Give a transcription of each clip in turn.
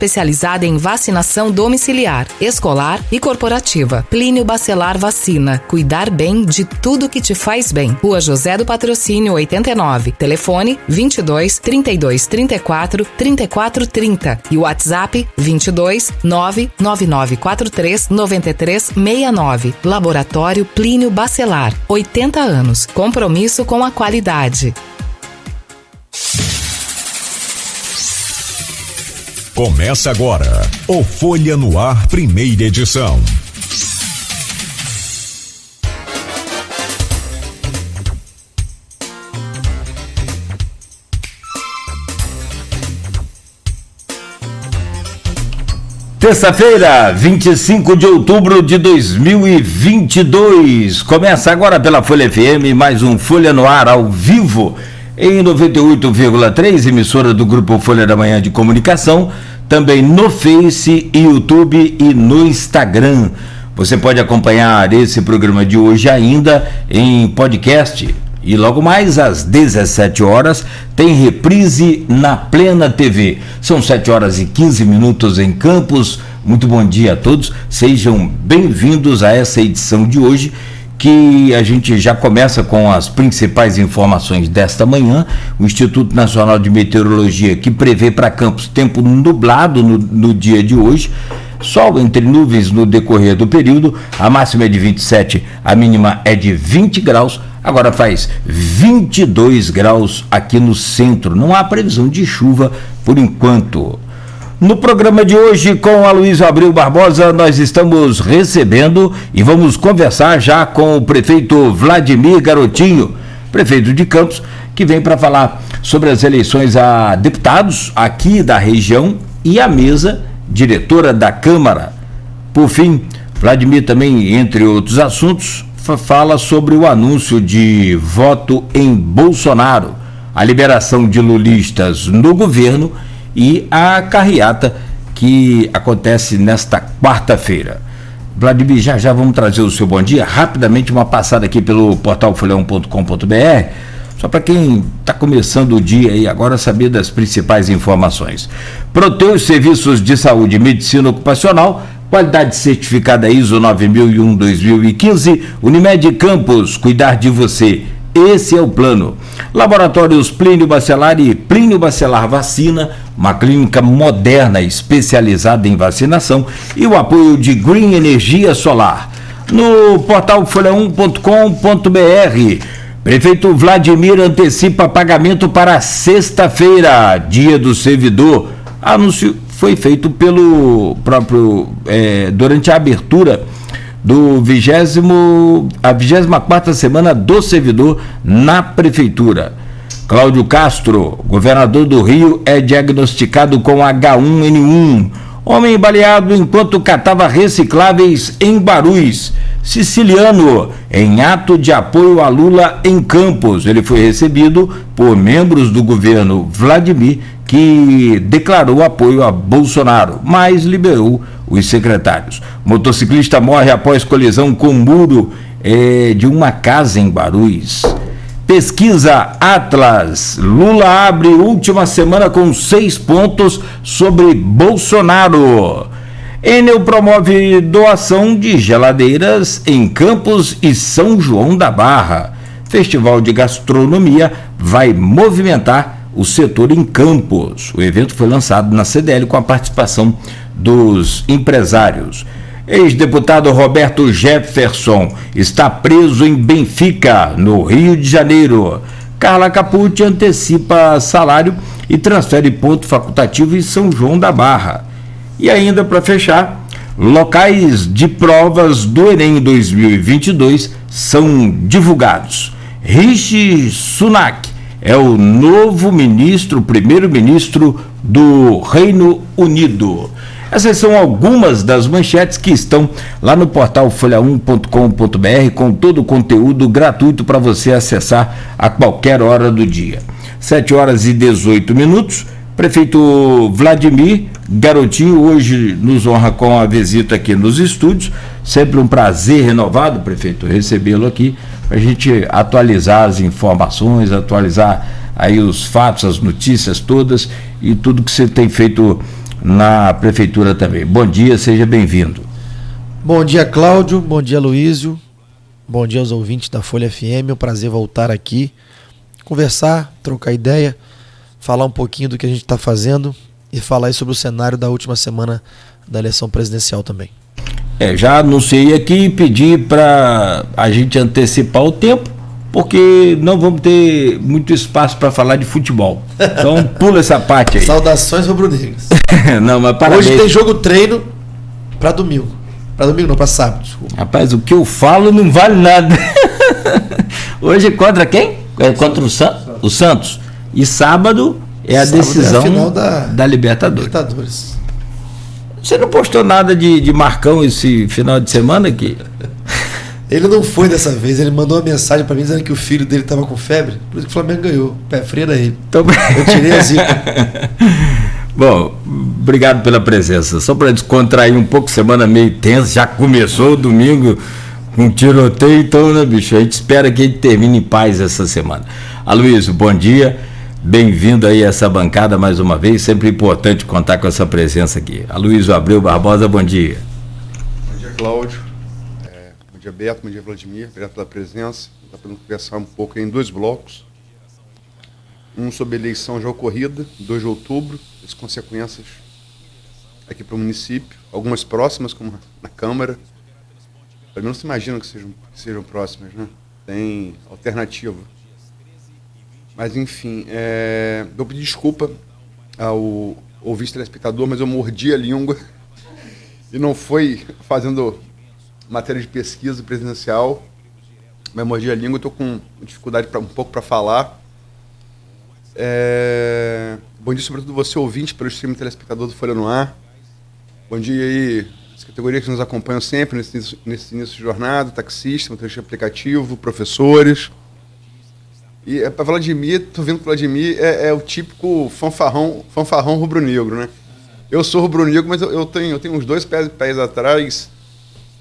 especializada em vacinação domiciliar, escolar e corporativa. Plínio Bacelar Vacina. Cuidar bem de tudo que te faz bem. Rua José do Patrocínio 89. Telefone 22 32 34 34 30 e WhatsApp 22 99943 93 69. Laboratório Plínio Bacelar. 80 anos. Compromisso com a qualidade. Começa agora o Folha no Ar, primeira edição. Terça-feira, 25 de outubro de 2022. Começa agora pela Folha FM, mais um Folha no Ar ao vivo, em 98,3, emissora do Grupo Folha da Manhã de Comunicação, também no Face, YouTube e no Instagram. Você pode acompanhar esse programa de hoje ainda em podcast. E logo mais às 17 horas tem reprise na Plena TV. São 7 horas e 15 minutos em Campos. Muito bom dia a todos. Sejam bem-vindos a essa edição de hoje, que a gente já começa com as principais informações desta manhã. O Instituto Nacional de Meteorologia, que prevê para Campos tempo nublado no dia de hoje. Sol entre nuvens no decorrer do período. A máxima é de 27, a mínima é de 20 graus. Agora faz 22 graus aqui no centro. Não há previsão de chuva por enquanto. No programa de hoje, com a Luísa Abreu Barbosa, nós estamos recebendo e vamos conversar já com o prefeito Vladimir Garotinho, prefeito de Campos, que vem para falar sobre as eleições a deputados aqui da região e a mesa diretora da Câmara. Por fim, Vladimir também, entre outros assuntos, fala sobre o anúncio de voto em Bolsonaro, a liberação de lulistas no governo e a carreata que acontece nesta quarta-feira. Vladimir, já vamos trazer o seu bom dia. Rapidamente, uma passada aqui pelo portal folhão.com.br, só para quem está começando o dia aí agora saber das principais informações. Proteus Serviços de Saúde e Medicina Ocupacional, qualidade certificada ISO 9001-2015, Unimed Campos, cuidar de você, esse é o plano. Laboratórios Plínio Bacelar e Plínio Bacelar Vacina, uma clínica moderna especializada em vacinação, e o apoio de Green Energia Solar. No portal folha1.com.br, prefeito Vladimir antecipa pagamento para sexta-feira, dia do servidor. Anúncio foi feito pelo próprio, durante a abertura do 24ª semana do servidor na prefeitura. Cláudio Castro, governador do Rio, é diagnosticado com H1N1. Homem baleado enquanto catava recicláveis em Barus. Siciliano, em ato de apoio a Lula em Campos. Ele foi recebido por membros do governo Vladimir, que declarou apoio a Bolsonaro, mas liberou os secretários. Motociclista morre após colisão com muro de uma casa em Barus. Pesquisa Atlas, Lula abre última semana com 6 pontos sobre Bolsonaro. Enel promove doação de geladeiras em Campos e São João da Barra. Festival de Gastronomia vai movimentar o setor em Campos. O evento foi lançado na CDL com a participação dos empresários. Ex-deputado Roberto Jefferson está preso em Benfica, no Rio de Janeiro. Carla Capucci antecipa salário e transfere ponto facultativo em São João da Barra. E ainda para fechar, locais de provas do Enem 2022 são divulgados. Rishi Sunak é o novo primeiro-ministro do Reino Unido. Essas são algumas das manchetes que estão lá no portal folha1.com.br, com todo o conteúdo gratuito para você acessar a qualquer hora do dia. 7 horas e 18 minutos. Prefeito Vladimir Garotinho hoje nos honra com a visita aqui nos estúdios. Sempre um prazer renovado, prefeito, recebê-lo aqui para a gente atualizar as informações, atualizar aí os fatos, as notícias todas e tudo que você tem feito na prefeitura também. Bom dia, seja bem-vindo. Bom dia, Cláudio, bom dia, Luísio, bom dia aos ouvintes da Folha FM, é um prazer voltar aqui, conversar, trocar ideia, falar um pouquinho do que a gente está fazendo e falar aí sobre o cenário da última semana da eleição presidencial também. Já anunciei aqui e pedi para a gente antecipar o tempo, porque não vamos ter muito espaço para falar de futebol. Então pula essa parte aí. Saudações rubro-negras. Não, mas parabéns. Hoje tem jogo treino para domingo. Para domingo não, para sábado, desculpa. Rapaz, o que eu falo não vale nada. Hoje é contra quem? É contra o Santos. E sábado é a decisão da Libertadores. Você não postou nada de Marcão esse final de semana aqui? Ele não foi dessa vez, ele mandou uma mensagem para mim dizendo que o filho dele estava com febre, por isso que o Flamengo ganhou. Pé frio era ele. Eu tirei a zica. Bom, obrigado pela presença. Só para descontrair um pouco, semana meio tensa, já começou o domingo com tiroteio, então, né, bicho? A gente espera que ele termine em paz essa semana. Aloysio, bom dia. Bem-vindo aí a essa bancada mais uma vez, sempre importante contar com essa presença aqui. Aloysio Abreu Barbosa, bom dia. Bom dia, Cláudio. Bom dia, Beto. Bom dia, Vladimir. Obrigado pela presença. Dá para conversar um pouco em 2 blocos. Um sobre a eleição já ocorrida, 2 de outubro, as consequências aqui para o município, algumas próximas, como na Câmara. Pelo menos se imagina que sejam próximas, né? Tem alternativa. Mas, enfim, eu pedi desculpa ao ouvinte telespectador, mas eu mordi a língua e não foi fazendo matéria de pesquisa presidencial, mas mordi a língua, estou com dificuldade um pouco para falar. Bom dia, sobretudo você, ouvinte, pelo streaming telespectador do Folha no Ar. Bom dia aí, as categorias que nos acompanham sempre nesse início de jornada, taxista, motorista de aplicativo, professores. E para Vladimir, tô vendo que o Vladimir é o típico fanfarrão rubro-negro, né? Eu sou rubro-negro, mas eu tenho uns 2 pés atrás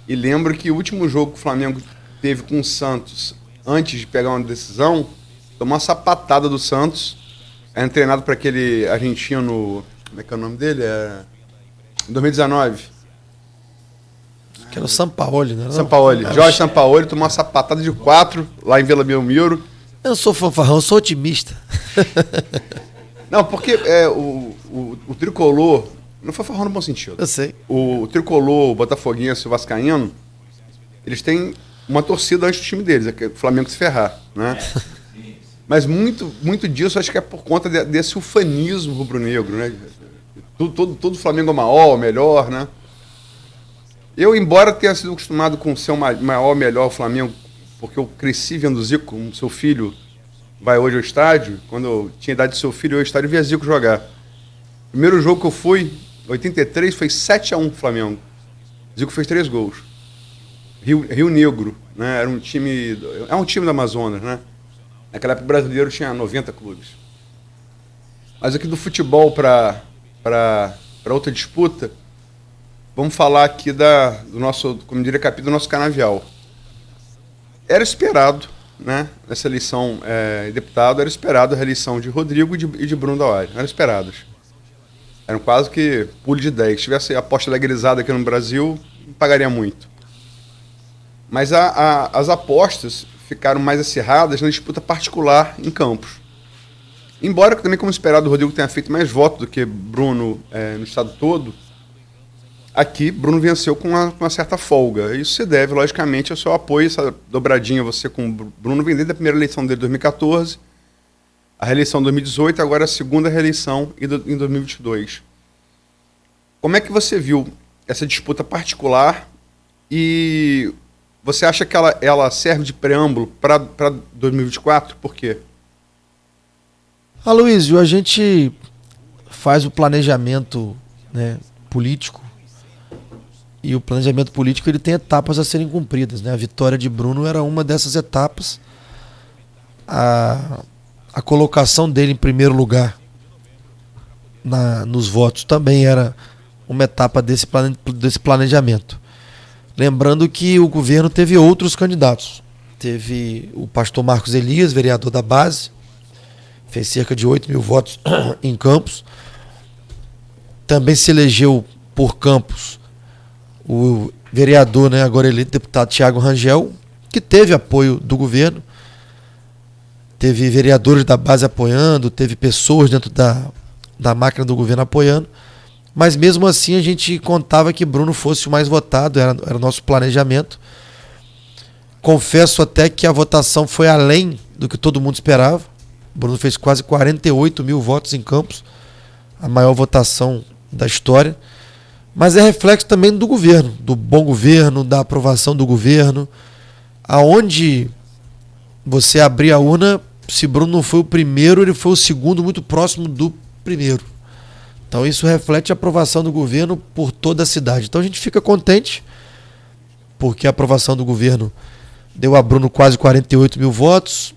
e lembro que o último jogo que o Flamengo teve com o Santos, antes de pegar uma decisão, tomou uma sapatada do Santos, era treinado para aquele argentino, como é que é o nome dele? Em 2019. Que era o Sampaoli, né? Sampaoli. Jorge Sampaoli tomou uma sapatada de 4 lá em Vila Belmiro. Eu sou fanfarrão, eu sou otimista. Não, porque o tricolor, não foi fanfarrão no bom sentido. Eu sei. O tricolor, o botafoguense e o vascaíno, eles têm uma torcida antes do time deles, é que o Flamengo se ferrar, né? Mas muito disso acho que é por conta desse ufanismo rubro-negro, né? Todo Flamengo é maior, melhor, né? Eu, embora tenha sido acostumado com ser o maior, melhor o Flamengo, porque eu cresci vendo o Zico, como seu filho vai hoje ao estádio, quando eu tinha idade de seu filho, eu ia ao estádio e via Zico jogar. O primeiro jogo que eu fui, 83, foi 7-1 Flamengo. Zico fez 3 gols. Rio Negro, né? Era um time do Amazonas, né? Naquela época o brasileiro tinha 90 clubes. Mas aqui do futebol para outra disputa, vamos falar aqui do nosso, como diria capítulo, do nosso canavial. Era esperado, né, nessa eleição de deputado, era esperado a reeleição de Rodrigo e de Bruno Dauari. Eram esperados. Eram quase que pulo de 10. Se tivesse aposta legalizada aqui no Brasil, não pagaria muito. Mas as apostas ficaram mais acirradas na disputa particular em Campos. Embora também, como esperado, o Rodrigo tenha feito mais votos do que Bruno no estado todo, aqui, Bruno venceu com uma certa folga. Isso se deve, logicamente, ao seu apoio, essa dobradinha você com o Bruno vem desde a primeira eleição dele em 2014, a reeleição em 2018, agora a segunda reeleição em 2022. Como é que você viu essa disputa particular e você acha que ela serve de preâmbulo para 2024? Por quê? Aloysio, a gente faz o planejamento, né, político. E o planejamento político ele tem etapas a serem cumpridas, né? A vitória de Bruno era uma dessas etapas. A colocação dele em primeiro lugar nos votos também era uma etapa desse planejamento. Lembrando que o governo teve outros candidatos. Teve o pastor Marcos Elias, vereador da base, fez cerca de 8 mil votos em Campos. Também se elegeu por Campos o vereador, né, agora eleito deputado Thiago Rangel, que teve apoio do governo. Teve vereadores da base apoiando, teve pessoas dentro da máquina do governo apoiando. Mas mesmo assim a gente contava que Bruno fosse o mais votado, era o nosso planejamento. Confesso até que a votação foi além do que todo mundo esperava. Bruno fez quase 48 mil votos em Campos, a maior votação da história. Mas é reflexo também do governo, do bom governo, da aprovação do governo. Aonde você abrir a urna, se Bruno não foi o primeiro, ele foi o segundo, muito próximo do primeiro. Então isso reflete a aprovação do governo por toda a cidade. Então a gente fica contente, porque a aprovação do governo deu a Bruno quase 48 mil votos.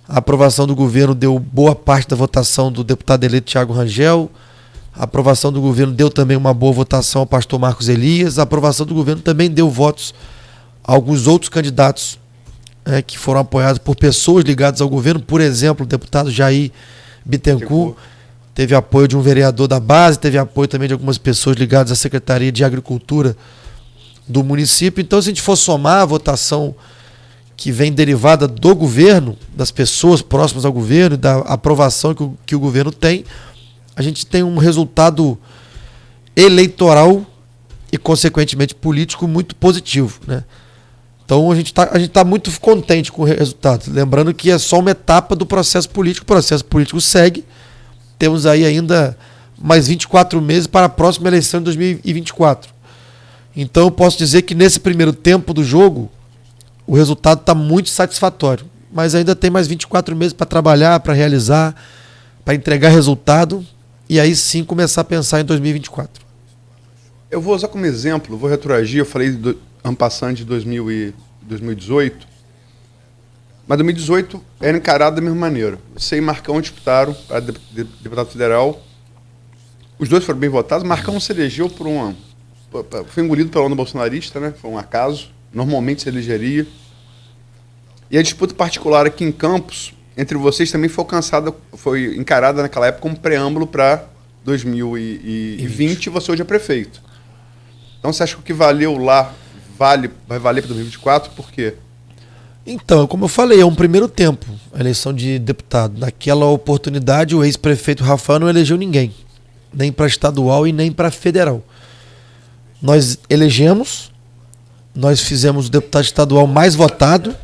A aprovação do governo deu boa parte da votação do deputado eleito Thiago Rangel. A aprovação do governo deu também uma boa votação ao pastor Marcos Elias. A aprovação do governo também deu votos a alguns outros candidatos que foram apoiados por pessoas ligadas ao governo. Por exemplo, o deputado Jair Bittencourt teve apoio de um vereador da base, teve apoio também de algumas pessoas ligadas à Secretaria de Agricultura do município. Então, se a gente for somar a votação que vem derivada do governo, das pessoas próximas ao governo, da aprovação que o governo tem, a gente tem um resultado eleitoral e, consequentemente, político muito positivo, né? Então a gente tá muito contente com o resultado. Lembrando que é só uma etapa do processo político. O processo político segue. Temos aí ainda mais 24 meses para a próxima eleição de 2024. Então eu posso dizer que nesse primeiro tempo do jogo, o resultado está muito satisfatório. Mas ainda tem mais 24 meses para trabalhar, para realizar, para entregar resultado. E aí sim começar a pensar em 2024. Eu vou usar como exemplo, vou retroagir, eu falei do ano passado de 2018, mas 2018 era encarado da mesma maneira. Você e Marcão disputaram para deputado federal, os dois foram bem votados, Marcão se elegeu foi engolido pela onda bolsonarista, né? Foi um acaso, normalmente se elegeria. E a disputa particular aqui em Campos, entre vocês também foi encarada naquela época como preâmbulo para 2020 e você hoje é prefeito. Então você acha que o que valeu lá vai valer para 2024? Por quê? Então, como eu falei, é um primeiro tempo a eleição de deputado. Naquela oportunidade, o ex-prefeito Rafael não elegeu ninguém, nem para estadual e nem para federal. Nós elegemos, nós fizemos o deputado estadual mais votado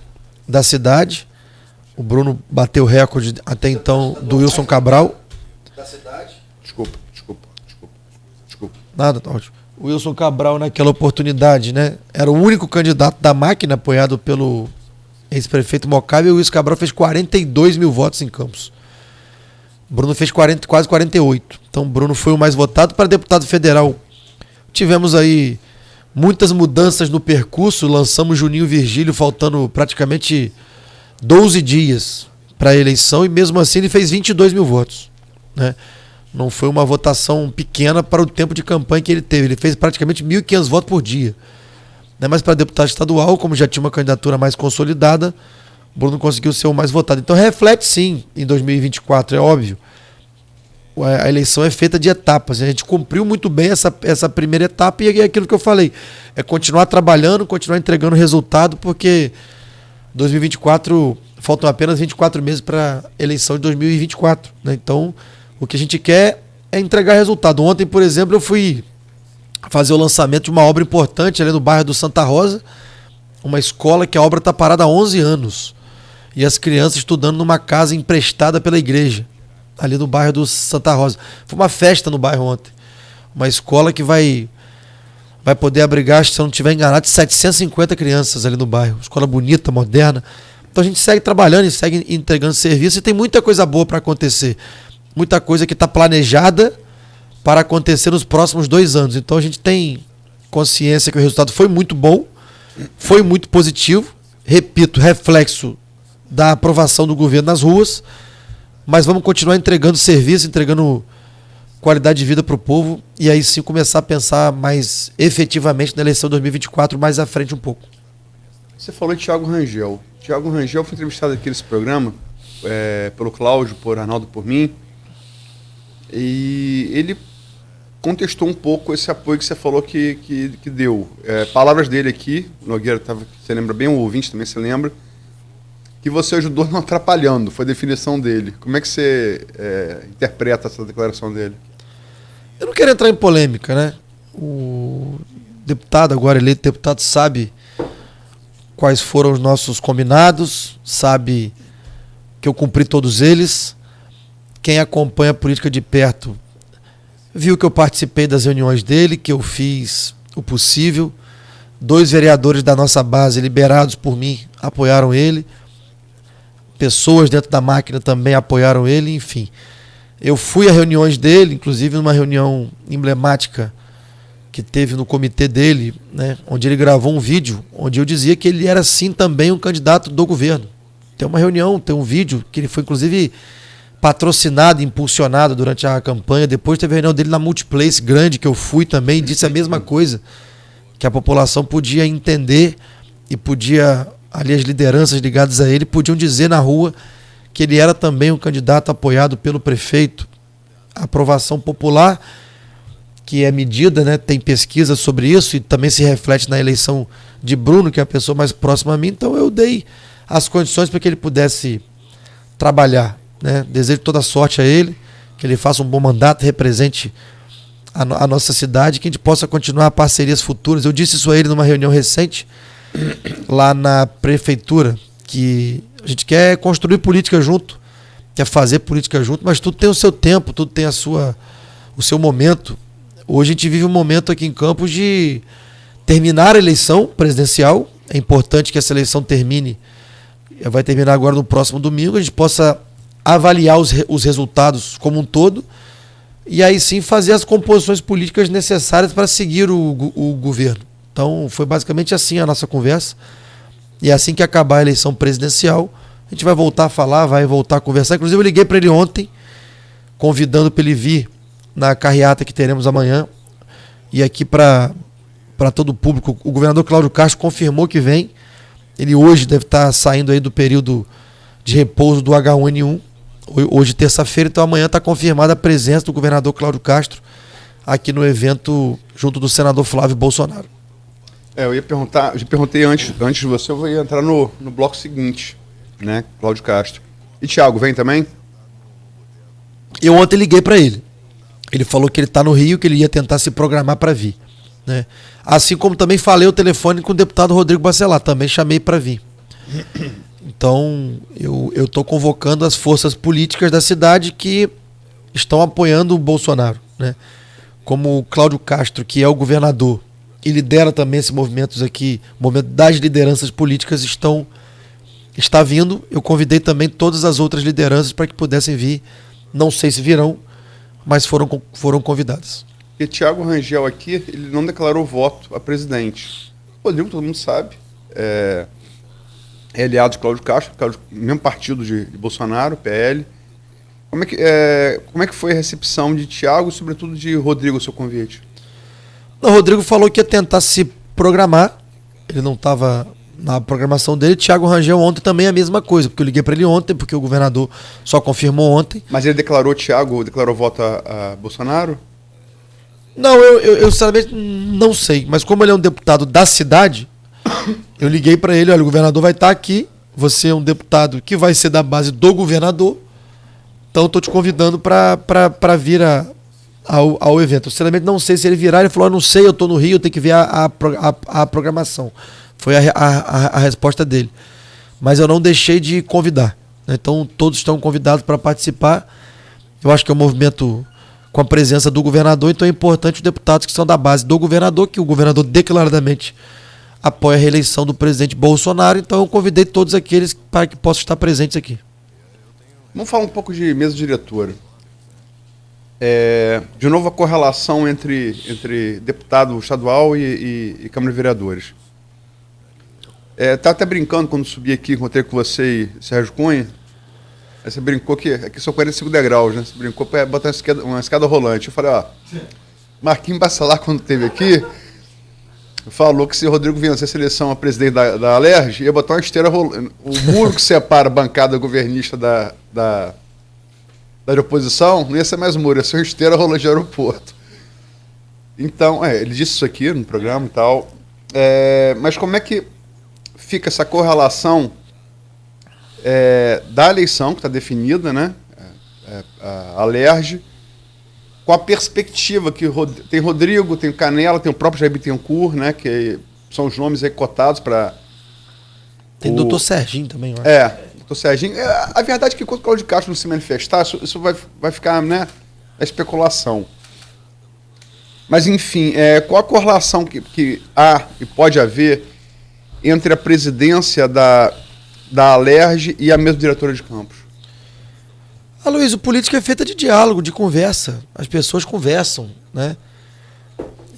da cidade. O Bruno bateu o recorde até então do Wilson Cabral. Da cidade? Desculpa. Nada, tá ótimo. O Wilson Cabral, naquela oportunidade, né, era o único candidato da máquina apoiado pelo ex-prefeito Mocávio, e o Wilson Cabral fez 42 mil votos em Campos. Bruno fez quase 48. Então Bruno foi o mais votado. Para deputado federal, tivemos aí muitas mudanças no percurso. Lançamos Juninho Virgílio faltando praticamente 12 dias para a eleição, e mesmo assim ele fez 22 mil votos, né? Não foi uma votação pequena para o tempo de campanha que ele teve. Ele fez praticamente 1.500 votos por dia, né? Mas para deputado estadual, como já tinha uma candidatura mais consolidada, Bruno conseguiu ser o mais votado. Então reflete sim em 2024, é óbvio. A eleição é feita de etapas. A gente cumpriu muito bem essa primeira etapa, e é aquilo que eu falei. É continuar trabalhando, continuar entregando resultado, porque 2024, faltam apenas 24 meses para a eleição de 2024, né? Então, o que a gente quer é entregar resultado. Ontem, por exemplo, eu fui fazer o lançamento de uma obra importante ali no bairro do Santa Rosa, uma escola que a obra está parada há 11 anos, e as crianças estudando numa casa emprestada pela igreja, ali no bairro do Santa Rosa. Foi uma festa no bairro ontem. Uma escola que vai poder abrigar, se eu não estiver enganado, 750 crianças ali no bairro. Escola bonita, moderna. Então a gente segue trabalhando e segue entregando serviço, e tem muita coisa boa para acontecer. Muita coisa que está planejada para acontecer nos próximos 2 anos. Então a gente tem consciência que o resultado foi muito bom, foi muito positivo. Repito, reflexo da aprovação do governo nas ruas, mas vamos continuar entregando serviço, entregando qualidade de vida para o povo, e aí sim começar a pensar mais efetivamente na eleição de 2024, mais à frente um pouco. Você falou de Thiago Rangel. Thiago Rangel foi entrevistado aqui nesse programa, pelo Cláudio, por Arnaldo, por mim, e ele contestou um pouco esse apoio que você falou que deu. Palavras dele aqui, Nogueira, você lembra bem, o ouvinte também se lembra, que você ajudou não atrapalhando, foi a definição dele. Como é que você interpreta essa declaração dele? Eu não quero entrar em polêmica, né? O deputado, agora eleito deputado, sabe quais foram os nossos combinados, sabe que eu cumpri todos eles. Quem acompanha a política de perto viu que eu participei das reuniões dele, que eu fiz o possível. 2 vereadores da nossa base, liberados por mim, apoiaram ele. Pessoas dentro da máquina também apoiaram ele, enfim. Eu fui a reuniões dele, inclusive numa reunião emblemática que teve no comitê dele, né, onde ele gravou um vídeo, onde eu dizia que ele era sim também um candidato do governo. Tem uma reunião, tem um vídeo que ele foi inclusive patrocinado, impulsionado durante a campanha. Depois teve a reunião dele na Multiplace grande, que eu fui também, disse a mesma coisa, que a população podia entender e podia, ali as lideranças ligadas a ele, podiam dizer na rua que ele era também um candidato apoiado pelo prefeito. A aprovação popular, que é medida, né, tem pesquisa sobre isso e também se reflete na eleição de Bruno, que é a pessoa mais próxima a mim. Então eu dei as condições para que ele pudesse trabalhar, né? Desejo toda sorte a ele, que ele faça um bom mandato, represente a nossa cidade, que a gente possa continuar parcerias futuras. Eu disse isso a ele numa reunião recente lá na prefeitura, que a gente quer construir política junto, quer fazer política junto, mas tudo tem o seu tempo, tudo tem o seu momento. Hoje a gente vive um momento aqui em Campos de terminar a eleição presidencial. É importante que essa eleição termine, vai terminar agora no próximo domingo, a gente possa avaliar os resultados como um todo e aí sim fazer as composições políticas necessárias para seguir o governo. Então foi basicamente assim a nossa conversa, e assim que acabar a eleição presidencial a gente vai voltar a falar, vai voltar a conversar. Inclusive eu liguei para ele ontem convidando para ele vir na carreata que teremos amanhã, e aqui para todo o público, o governador Cláudio Castro confirmou que vem. Ele hoje deve estar saindo aí do período de repouso do H1N1, hoje terça-feira, então amanhã está confirmada a presença do governador Cláudio Castro aqui no evento junto do senador Flávio Bolsonaro. Eu ia perguntar, eu perguntei antes de você, eu vou entrar no bloco seguinte, né, Cláudio Castro. E Thiago, vem também? Eu ontem liguei para ele. Ele falou que ele está no Rio, que ele ia tentar se programar para vir, né? Assim como também falei o telefone com o deputado Rodrigo Bacelar, também chamei para vir. Então, eu estou convocando as forças políticas da cidade que estão apoiando o Bolsonaro, né? Como o Cláudio Castro, que é o governador, e lidera também esses movimentos aqui, o movimento das lideranças políticas está vindo. Eu convidei também todas as outras lideranças para que pudessem vir. Não sei se virão, mas foram convidadas. E Thiago Rangel aqui, ele não declarou voto a presidente. Rodrigo, todo mundo sabe, é aliado de Cláudio Castro, mesmo partido de Bolsonaro, PL. Como é que foi a recepção de Thiago e, sobretudo, de Rodrigo, o seu convite? O Rodrigo falou que ia tentar se programar, ele não estava na programação dele. Thiago Rangel ontem também a mesma coisa, porque eu liguei para ele ontem, porque o governador só confirmou ontem. Mas ele Thiago declarou voto a Bolsonaro? Não, eu sinceramente não sei, mas como ele é um deputado da cidade, eu liguei para ele: olha, o governador vai estar aqui, você é um deputado que vai ser da base do governador, então estou te convidando para vir ao evento. Eu sinceramente não sei se ele virá. Ele falou: eu não sei, eu estou no Rio, eu tenho que ver a programação. Foi a resposta dele. Mas eu não deixei de convidar, né? Então todos estão convidados para participar. Eu acho que é um movimento com a presença do governador, então é importante os deputados que são da base do governador, que o governador declaradamente apoia a reeleição do presidente Bolsonaro. Então eu convidei todos aqueles para que possam estar presentes aqui. Vamos falar um pouco de mesa diretora. De novo, a correlação entre deputado estadual e Câmara de Vereadores. Tá até brincando quando subi aqui, encontrei com você e Sérgio Cunha. Aí você brincou que aqui são 45 degraus, né? Você brincou para botar uma escada rolante. Eu falei: Marquinhos Bacelar, quando esteve aqui, falou que se o Rodrigo vencesse a eleição a presidente da Alerj, ia botar uma esteira rolante. O muro que separa a bancada governista da oposição não ia ser mais muro, ia ser uma esteira rolante de aeroporto. Então, ele disse isso aqui no programa e tal. Mas como é que fica essa correlação da eleição, que está definida, né? A Alerj, com a perspectiva que tem Rodrigo, tem o Canela, tem o próprio Jair Bittencourt, né? Que são os nomes aí cotados para... Tem o doutor Serginho também, eu acho. Doutor Serginho. A verdade é que quando o Cláudio Castro não se manifestar, isso vai ficar, né, a especulação. Mas, enfim, qual a correlação que há e pode haver entre a presidência da Alerj e a mesa diretora de campos? Luiz, política é feita de diálogo, de conversa. As pessoas conversam, né?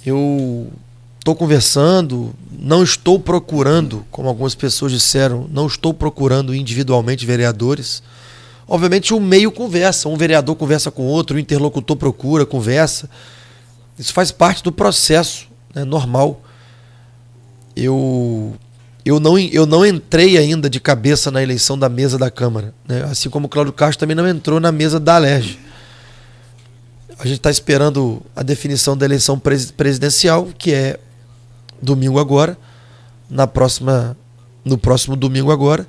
Eu estou conversando, não estou procurando, como algumas pessoas disseram, não estou procurando individualmente vereadores. Obviamente o meio conversa, um vereador conversa com outro, o interlocutor procura, conversa. Isso faz parte do processo, né, normal. Eu não entrei ainda de cabeça na eleição da mesa da Câmara, né? Assim como o Cláudio Castro também não entrou na mesa da Alerj. A gente está esperando a definição da eleição presidencial, que é domingo agora, no próximo domingo agora,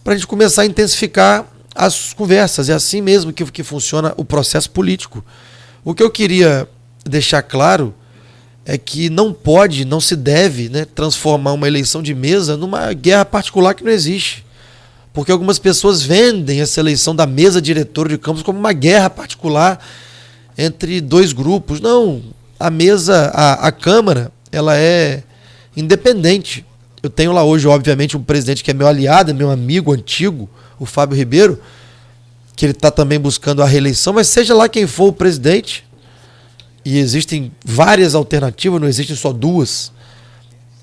para a gente começar a intensificar as conversas. É assim mesmo que funciona o processo político. O que eu queria deixar claro é que não se deve, né, transformar uma eleição de mesa numa guerra particular que não existe. Porque algumas pessoas vendem essa eleição da mesa diretora de campos como uma guerra particular entre dois grupos. Não, a Câmara, ela é independente. Eu tenho lá hoje, obviamente, um presidente que é meu aliado, meu amigo antigo, o Fábio Ribeiro, que ele está também buscando a reeleição, mas seja lá quem for o presidente, e existem várias alternativas, não existem só duas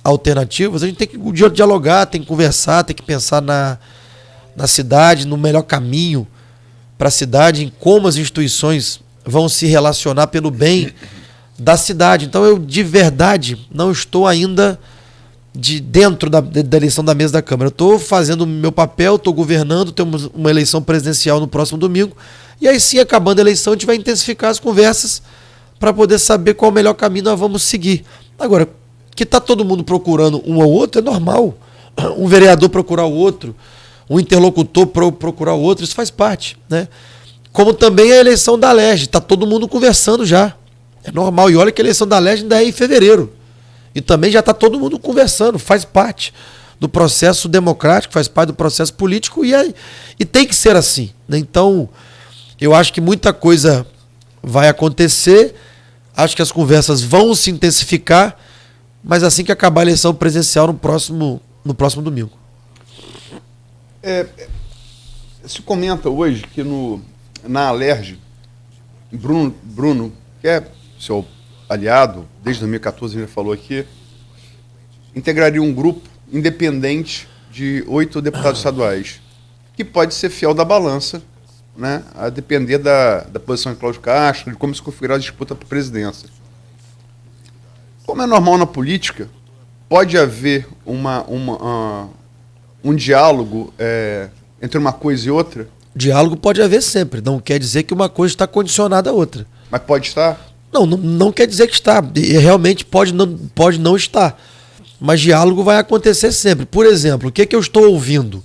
alternativas, a gente tem que dialogar, tem que conversar, tem que pensar na cidade, no melhor caminho para a cidade, em como as instituições vão se relacionar pelo bem da cidade. Então eu, de verdade, não estou ainda dentro da eleição da mesa da Câmara. Eu estou fazendo o meu papel, estou governando, temos uma eleição presidencial no próximo domingo, e aí sim, acabando a eleição, a gente vai intensificar as conversas para poder saber qual é o melhor caminho nós vamos seguir. Agora, que está todo mundo procurando um ao outro, é normal. Um vereador procurar o outro, um interlocutor procurar o outro, isso faz parte, né? Como também a eleição da Alerj, está todo mundo conversando já. É normal. E olha que a eleição da Alerj ainda é em fevereiro. E também já está todo mundo conversando, faz parte do processo democrático, faz parte do processo político e tem que ser assim, né? Então, eu acho que muita coisa vai acontecer, acho que as conversas vão se intensificar, mas assim que acabar a eleição presidencial no próximo domingo. Se comenta hoje que na Alerj, Bruno, que é seu aliado, desde 2014 ele falou aqui, integraria um grupo independente de 8 deputados estaduais, que pode ser fiel da balança, né, a depender da posição de Cláudio Castro, de como se configurar a disputa para a presidência. Como é normal na política, pode haver um diálogo entre uma coisa e outra? Diálogo pode haver sempre, não quer dizer que uma coisa está condicionada à outra. Mas pode estar? Não quer dizer que está, e realmente pode não estar, mas diálogo vai acontecer sempre. Por exemplo, o que eu estou ouvindo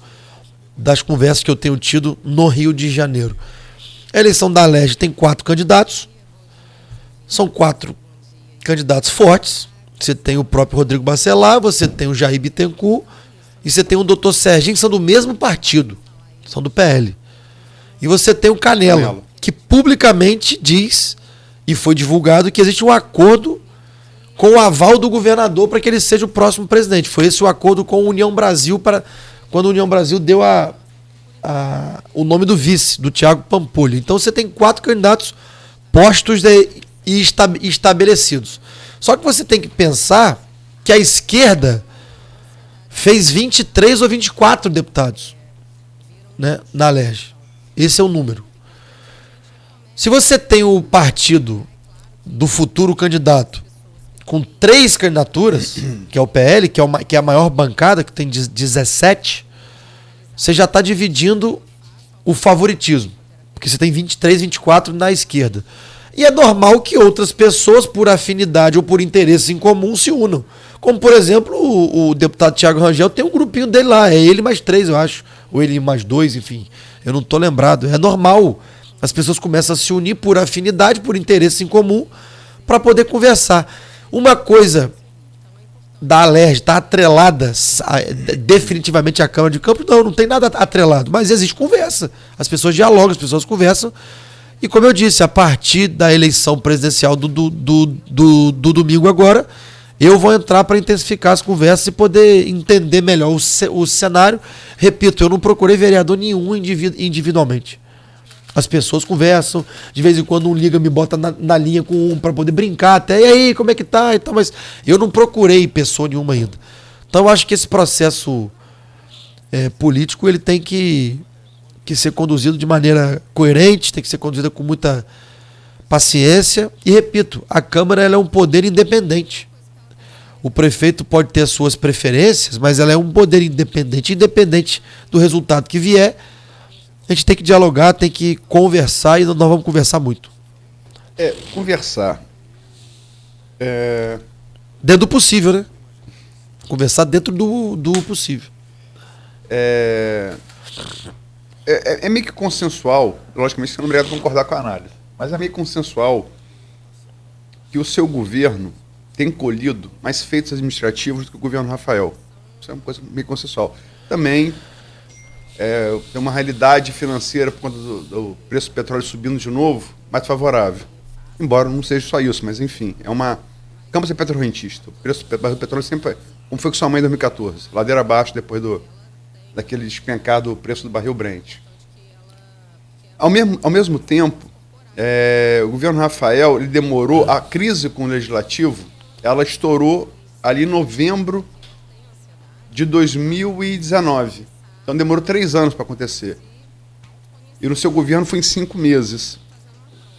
das conversas que eu tenho tido no Rio de Janeiro? A eleição da Alerj tem 4 candidatos, são 4 candidatos fortes. Você tem o próprio Rodrigo Bacelar, você tem o Jair Bittencourt e você tem o doutor Serginho, que são do mesmo partido, são do PL. E você tem o Canela, que publicamente diz, e foi divulgado, que existe um acordo com o aval do governador para que ele seja o próximo presidente. Foi esse o acordo com a União Brasil, quando a União Brasil deu o nome do vice, do Thiago Pampulha. Então você tem 4 candidatos postos e estabelecidos. Só que você tem que pensar que a esquerda fez 23 ou 24 deputados, né, na Alerj. Esse é o número. Se você tem o partido do futuro candidato com 3 candidaturas, que é o PL, que é a maior bancada, que tem 17, você já está dividindo o favoritismo. Porque você tem 23, 24 na esquerda. E é normal que outras pessoas, por afinidade ou por interesses em comum, se unam. Como, por exemplo, o deputado Thiago Rangel tem um grupinho dele lá. É ele mais 3, eu acho. Ou ele mais 2, enfim. Eu não estou lembrado. É normal. As pessoas começam a se unir por afinidade, por interesse em comum, para poder conversar. Uma coisa da Alerj está atrelada definitivamente à Câmara de Campos? Não tem nada atrelado. Mas existe conversa. As pessoas dialogam, as pessoas conversam. E como eu disse, a partir da eleição presidencial do domingo agora, eu vou entrar para intensificar as conversas e poder entender melhor o cenário. Repito, eu não procurei vereador nenhum individualmente. As pessoas conversam, de vez em quando um liga, me bota na linha com um para poder brincar até, e aí, como é que tá? E tal, mas eu não procurei pessoa nenhuma ainda. Então eu acho que esse processo político ele tem que ser conduzido de maneira coerente, tem que ser conduzido com muita paciência. E repito, a Câmara ela é um poder independente. O prefeito pode ter as suas preferências, mas ela é um poder independente. Independente do resultado que vier, a gente tem que dialogar, tem que conversar e nós vamos conversar muito. Conversar. Dentro do possível, né? Conversar dentro do possível. É meio que consensual, logicamente você não é obrigado a concordar com a análise, mas é meio consensual que o seu governo tem colhido mais feitos administrativos do que o governo Rafael. Isso é uma coisa meio consensual. Também tem uma realidade financeira por conta do preço do petróleo subindo de novo, mais favorável. Embora não seja só isso, mas enfim, Campos é petrorrentista. O preço do petróleo sempre como foi com sua mãe em 2014, ladeira abaixo depois daquele despencar do preço do barril Brent. Ao mesmo tempo, o governo Rafael ele demorou, a crise com o legislativo, ela estourou ali em novembro de 2019. Então demorou 3 anos para acontecer. E no seu governo foi em 5 meses.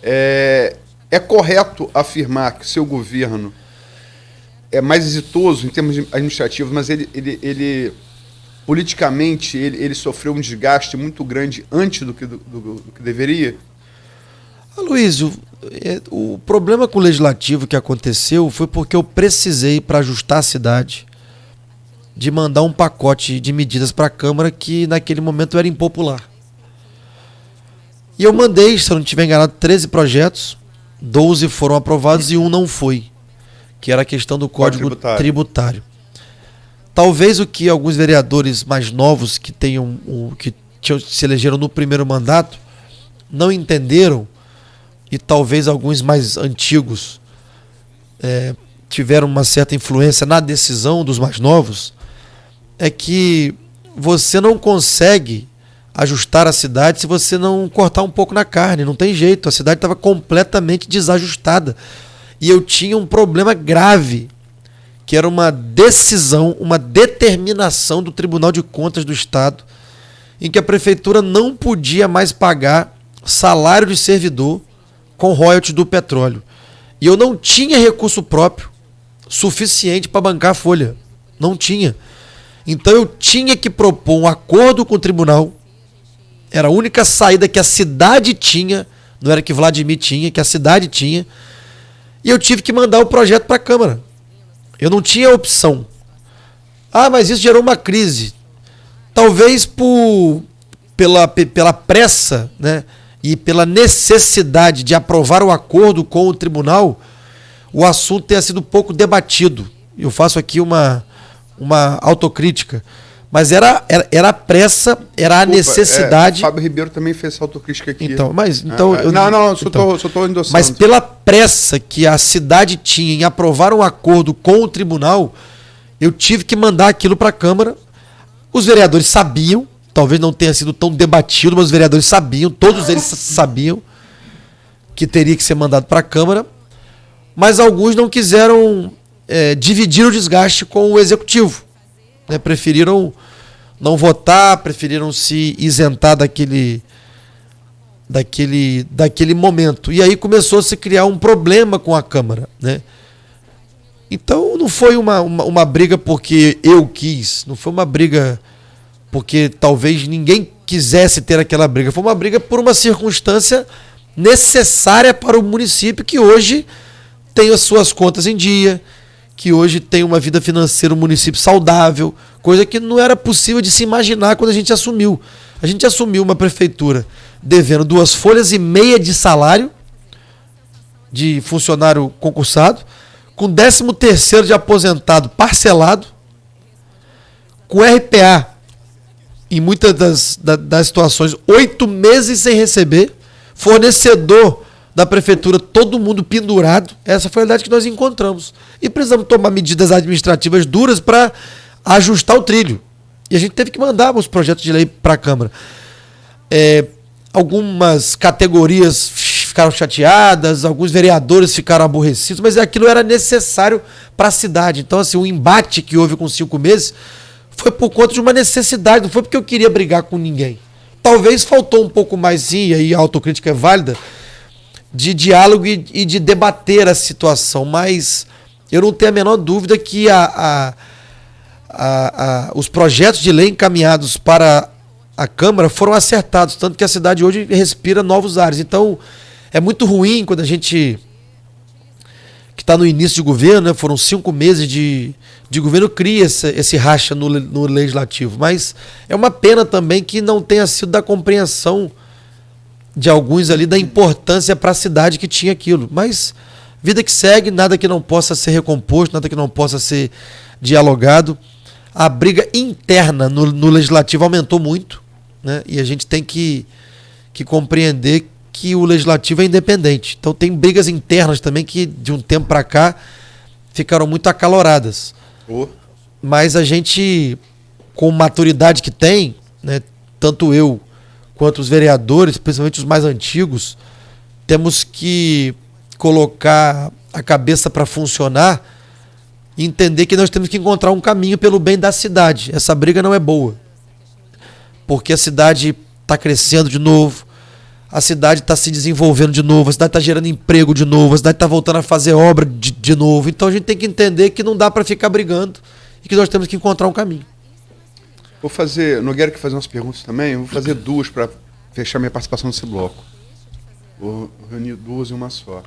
É correto afirmar que o seu governo é mais exitoso em termos administrativos, mas ele politicamente, ele sofreu um desgaste muito grande antes do que deveria? Aloysio, o problema com o legislativo que aconteceu foi porque eu precisei, para ajustar a cidade, de mandar um pacote de medidas para a Câmara que naquele momento era impopular. E eu mandei, se eu não estiver enganado, 13 projetos, 12 foram aprovados e um não foi, que era a questão do Código Tributário. Talvez o que alguns vereadores mais novos que se elegeram no primeiro mandato não entenderam, e talvez alguns mais antigos tiveram uma certa influência na decisão dos mais novos, é que você não consegue ajustar a cidade se você não cortar um pouco na carne. Não tem jeito, a cidade estava completamente desajustada. E eu tinha um problema grave, que era uma decisão, uma determinação do Tribunal de Contas do Estado, em que a prefeitura não podia mais pagar salário de servidor com royalties do petróleo. E eu não tinha recurso próprio suficiente para bancar a folha. Não tinha. Então eu tinha que propor um acordo com o tribunal. Era a única saída que a cidade tinha, não era que Vladimir tinha, que a cidade tinha. E eu tive que mandar o projeto para a Câmara. Eu não tinha opção. Mas isso gerou uma crise. Talvez pela pressa, né, e pela necessidade de aprovar o acordo com o tribunal, o assunto tenha sido pouco debatido. Eu faço aqui uma autocrítica. Mas era a pressa, era a necessidade. Fábio Ribeiro também fez essa autocrítica aqui. Só estou endossando. Mas pela pressa que a cidade tinha em aprovar um acordo com o tribunal, eu tive que mandar aquilo para a Câmara. Os vereadores sabiam, talvez não tenha sido tão debatido, mas os vereadores sabiam, todos eles sabiam que teria que ser mandado para a Câmara, mas alguns não quiseram dividir o desgaste com o Executivo. Preferiram não votar, preferiram se isentar daquele momento. E aí começou a se criar um problema com a Câmara, né? Então não foi uma briga porque eu quis, não foi uma briga porque talvez ninguém quisesse ter aquela briga, foi uma briga por uma circunstância necessária para o município que hoje tem as suas contas em dia, que hoje tem uma vida financeira, um município saudável, coisa que não era possível de se imaginar quando a gente assumiu. A gente assumiu uma prefeitura devendo 2,5 folhas de salário de funcionário concursado, com 13º de aposentado parcelado, com RPA, em muitas das situações, 8 meses sem receber, fornecedor da prefeitura, todo mundo pendurado. Essa foi a realidade que nós encontramos. E precisamos tomar medidas administrativas duras para ajustar o trilho. E a gente teve que mandar os projetos de lei para a Câmara. Algumas categorias ficaram chateadas, alguns vereadores ficaram aborrecidos, mas aquilo era necessário para a cidade. Então, assim, o embate que houve com 5 meses foi por conta de uma necessidade, não foi porque eu queria brigar com ninguém. Talvez faltou um pouco mais, sim, e aí a autocrítica é válida, de diálogo e de debater a situação, mas eu não tenho a menor dúvida que os projetos de lei encaminhados para a Câmara foram acertados, tanto que a cidade hoje respira novos ares. Então, é muito ruim quando a gente, que está no início de governo, né, foram 5 meses de governo, cria esse racha no legislativo, mas é uma pena também que não tenha sido da compreensão de alguns ali da importância para a cidade que tinha aquilo. Mas vida que segue, nada que não possa ser recomposto, nada que não possa ser dialogado. A briga interna no legislativo aumentou muito, né? E a gente tem que compreender que o legislativo é independente. Então tem brigas internas também que de um tempo para cá ficaram muito acaloradas. Mas a gente, com maturidade que tem, né, tanto eu quanto os vereadores, principalmente os mais antigos, temos que colocar a cabeça para funcionar e entender que nós temos que encontrar um caminho pelo bem da cidade. Essa briga não é boa, porque a cidade está crescendo de novo, a cidade está se desenvolvendo de novo, a cidade está gerando emprego de novo, a cidade está voltando a fazer obra de novo. Então a gente tem que entender que não dá para ficar brigando e que nós temos que encontrar um caminho. Vou fazer, Nogueira quer fazer umas perguntas também, eu vou fazer 2 para fechar minha participação nesse bloco. Vou reunir 2 em uma só.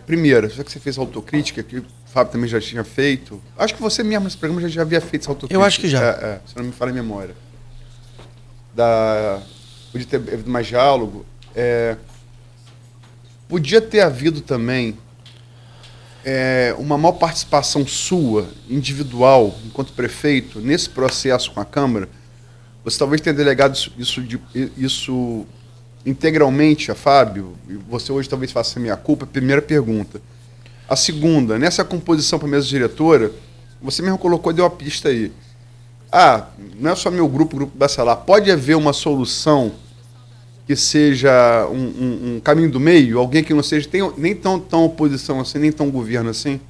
Primeiro, já que você fez autocrítica, que o Fábio também já tinha feito, acho que você mesmo nesse programa já havia feito essa autocrítica. Eu acho que já. Se não me falha a memória. Podia ter havido mais diálogo. Podia ter havido também uma maior participação sua, individual, enquanto prefeito, nesse processo com a Câmara. Você talvez tenha delegado isso integralmente a Fábio, e você hoje talvez faça a minha culpa. Primeira pergunta. A segunda, nessa composição para a mesa diretora, você mesmo colocou, deu a pista aí. Não é só meu grupo Bacelar, pode haver uma solução que seja um caminho do meio, alguém que não seja nem tão oposição assim, nem tão governo assim?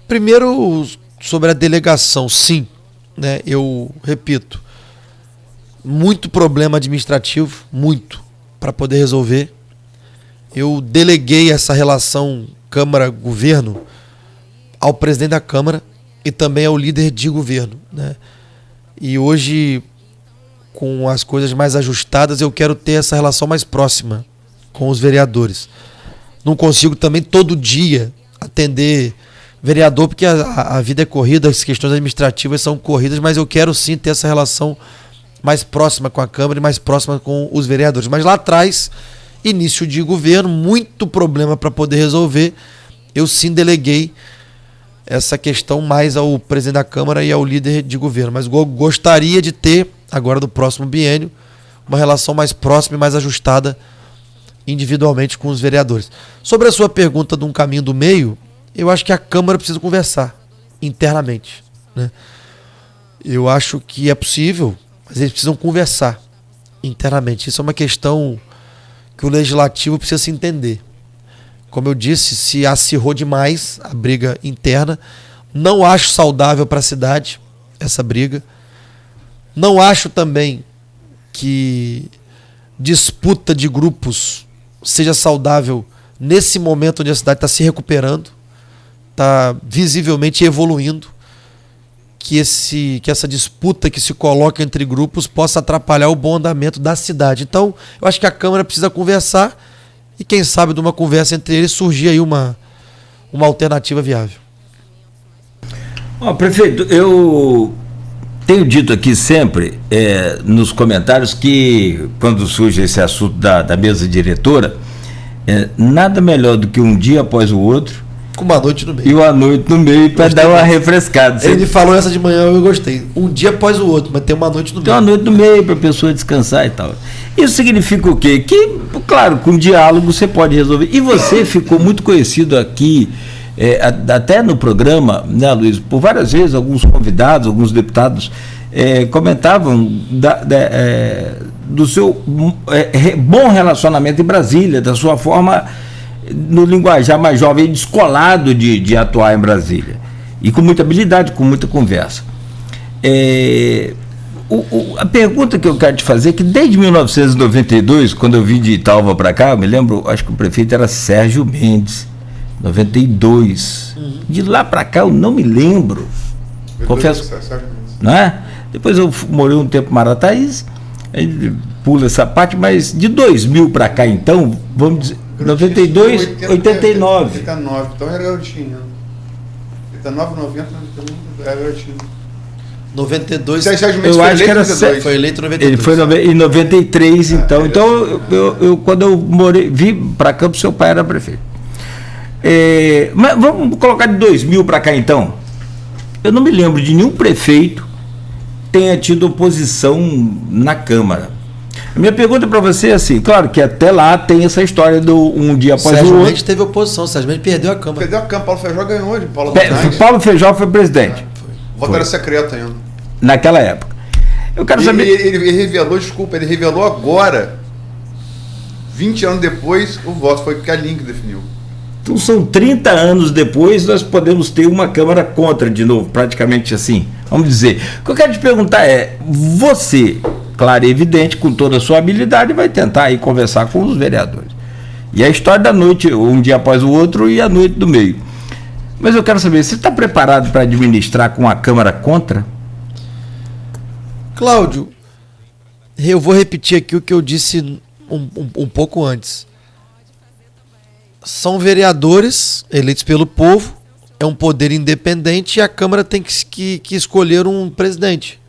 Primeiro, sobre a delegação, sim, né? Eu repito, muito problema administrativo, muito, para poder resolver. Eu deleguei essa relação Câmara-Governo ao presidente da Câmara e também ao líder de governo, né? E hoje, com as coisas mais ajustadas, eu quero ter essa relação mais próxima com os vereadores. Não consigo também todo dia atender vereador, porque a vida é corrida, as questões administrativas são corridas, mas eu quero sim ter essa relação mais próxima com a Câmara e mais próxima com os vereadores. Mas lá atrás, início de governo, muito problema para poder resolver, eu sim deleguei essa questão mais ao presidente da Câmara e ao líder de governo. Mas gostaria de ter, agora do próximo biênio, uma relação mais próxima e mais ajustada individualmente com os vereadores. Sobre a sua pergunta de um caminho do meio, eu acho que a Câmara precisa conversar internamente, né? Eu acho que é possível, mas eles precisam conversar internamente. Isso é uma questão que o Legislativo precisa se entender. Como eu disse, se acirrou demais a briga interna. Não acho saudável para a cidade essa briga. Não acho também que disputa de grupos seja saudável nesse momento onde a cidade está se recuperando, está visivelmente evoluindo, que essa disputa que se coloca entre grupos possa atrapalhar o bom andamento da cidade. Então, eu acho que a Câmara precisa conversar e, quem sabe, de uma conversa entre eles surgir aí uma alternativa viável. Prefeito, eu tenho dito aqui sempre nos comentários que quando surge esse assunto da mesa diretora, nada melhor do que um dia após o outro com uma noite no meio. E uma noite no meio para dar uma refrescada. Ele falou essa de manhã, eu gostei. Um dia após o outro, mas tem uma noite no meio. Tem uma noite no meio para a pessoa descansar e tal. Isso significa o quê? Que, claro, com diálogo você pode resolver. E você ficou muito conhecido aqui, até no programa, né, Luiz? Por várias vezes, alguns convidados, alguns deputados comentavam do seu bom relacionamento em Brasília, da sua forma, no linguajar mais jovem, descolado de atuar em Brasília. E com muita habilidade, com muita conversa. A pergunta que eu quero te fazer é que desde 1992, quando eu vim de Italva para cá, eu me lembro, acho que o prefeito era Sérgio Mendes, 92. De lá para cá eu não me lembro. Confesso. Não é? Depois eu morei um tempo em Marataízes, pula essa parte, mas de 2000 para cá, então, vamos dizer, 92, 89. 89, então era garotinho. 89, 90, era garotinho. 92. Eu acho que era foi eleito em 92. Ele foi em 93, então. Então, quando eu vim para Campos, seu pai era prefeito. Mas vamos colocar de 2000 para cá, então. Eu não me lembro de nenhum prefeito tenha tido oposição na Câmara. A minha pergunta para você é assim, claro que até lá tem essa história do um dia após Sérgio o outro. Mendes teve oposição, Sérgio Mendes perdeu a Câmara. Perdeu a Câmara, Paulo Feijó ganhou de Paulo Feijó foi presidente. O voto era secreto ainda. Naquela época. Eu quero saber... Ele revelou agora, 20 anos depois, o voto foi que a Link definiu. Então são 30 anos depois, nós podemos ter uma Câmara contra de novo, praticamente assim. Vamos dizer. O que eu quero te perguntar é, você, claro e evidente, com toda a sua habilidade, vai tentar aí conversar com os vereadores. E a história da noite, um dia após o outro e a noite do meio. Mas eu quero saber, você está preparado para administrar com a Câmara contra? Cláudio, eu vou repetir aqui o que eu disse um pouco antes. São vereadores eleitos pelo povo, é um poder independente e a Câmara tem que escolher um presidente.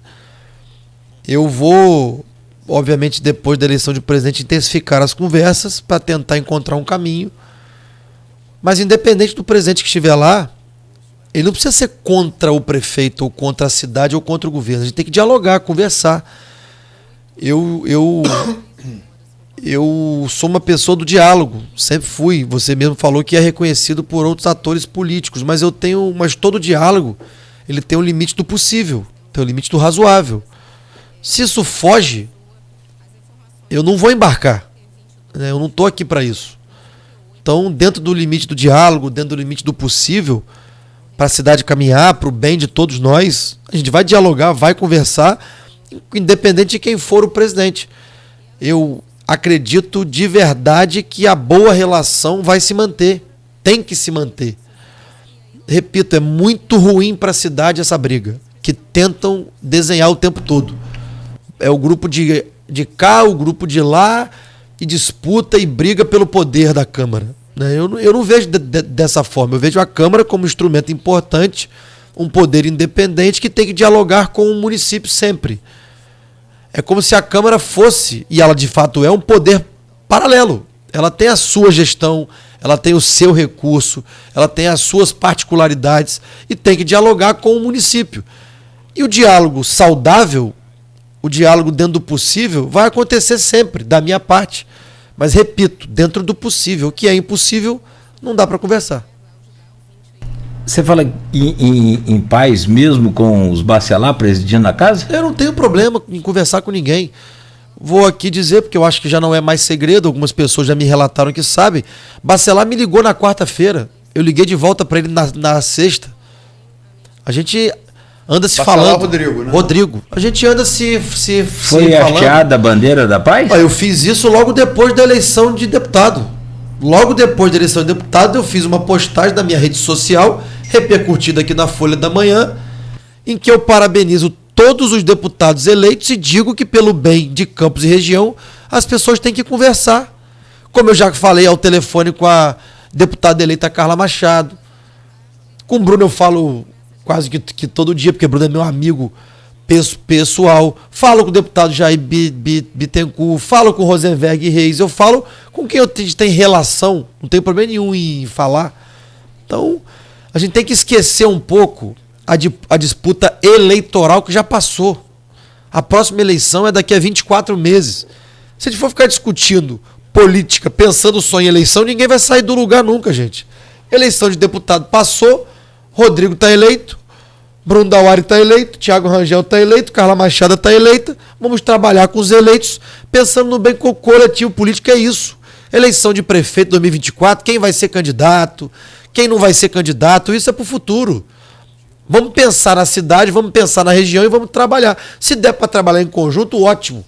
Eu vou, obviamente, depois da eleição de presidente, intensificar as conversas para tentar encontrar um caminho. Mas independente do presidente que estiver lá, ele não precisa ser contra o prefeito, ou contra a cidade, ou contra o governo. A gente tem que dialogar, conversar. Eu sou uma pessoa do diálogo, sempre fui. Você mesmo falou que é reconhecido por outros atores políticos, mas todo diálogo ele tem um limite do possível, tem um limite do razoável. Se isso foge, eu não vou embarcar, né? Eu não estou aqui para isso. Então, dentro do limite do diálogo, dentro do limite do possível, para a cidade caminhar, para o bem de todos nós, a gente vai dialogar, vai conversar, independente de quem for o presidente. Eu acredito de verdade que a boa relação vai se manter, tem que se manter. Repito, é muito ruim para a cidade essa briga, que tentam desenhar o tempo todo. É o grupo de cá, o grupo de lá, e disputa e briga pelo poder da Câmara. Eu não vejo dessa forma, eu vejo a Câmara como um instrumento importante, um poder independente que tem que dialogar com o município sempre. É como se a Câmara fosse, e ela de fato é, um poder paralelo. Ela tem a sua gestão, ela tem o seu recurso, ela tem as suas particularidades e tem que dialogar com o município. E o diálogo saudável, o diálogo dentro do possível, vai acontecer sempre, da minha parte. Mas, repito, dentro do possível. O que é impossível, não dá para conversar. Você fala em paz mesmo com os Bacelar presidindo a casa? Eu não tenho problema em conversar com ninguém. Vou aqui dizer, porque eu acho que já não é mais segredo, algumas pessoas já me relataram que sabem. Bacelar me ligou na quarta-feira, eu liguei de volta para ele na sexta. A gente anda se Bacelar falando. Rodrigo, né? Rodrigo. A gente anda se Foi hasteada a bandeira da paz? Eu fiz isso logo depois da eleição de deputado. Logo depois da eleição de deputado, eu fiz uma postagem na minha rede social, repercutida aqui na Folha da Manhã, em que eu parabenizo todos os deputados eleitos e digo que, pelo bem de Campos e região, as pessoas têm que conversar. Como eu já falei ao telefone com a deputada eleita Carla Machado. Com o Bruno eu falo quase que todo dia, porque o Bruno é meu amigo pessoal. Falo com o deputado Jair Bittencourt, falo com o Rosenberg Reis, eu falo com quem eu tenho relação, não tenho problema nenhum em falar. Então, a gente tem que esquecer um pouco a disputa eleitoral que já passou. A próxima eleição é daqui a 24 meses. Se a gente for ficar discutindo política, pensando só em eleição, ninguém vai sair do lugar nunca, gente. Eleição de deputado passou, Rodrigo está eleito, Bruno Dauari está eleito, Thiago Rangel está eleito, Carla Machado está eleita. Vamos trabalhar com os eleitos, pensando no bem coletivo político, é isso. Eleição de prefeito 2024, quem vai ser candidato, quem não vai ser candidato, isso é para o futuro. Vamos pensar na cidade, vamos pensar na região e vamos trabalhar. Se der para trabalhar em conjunto, ótimo.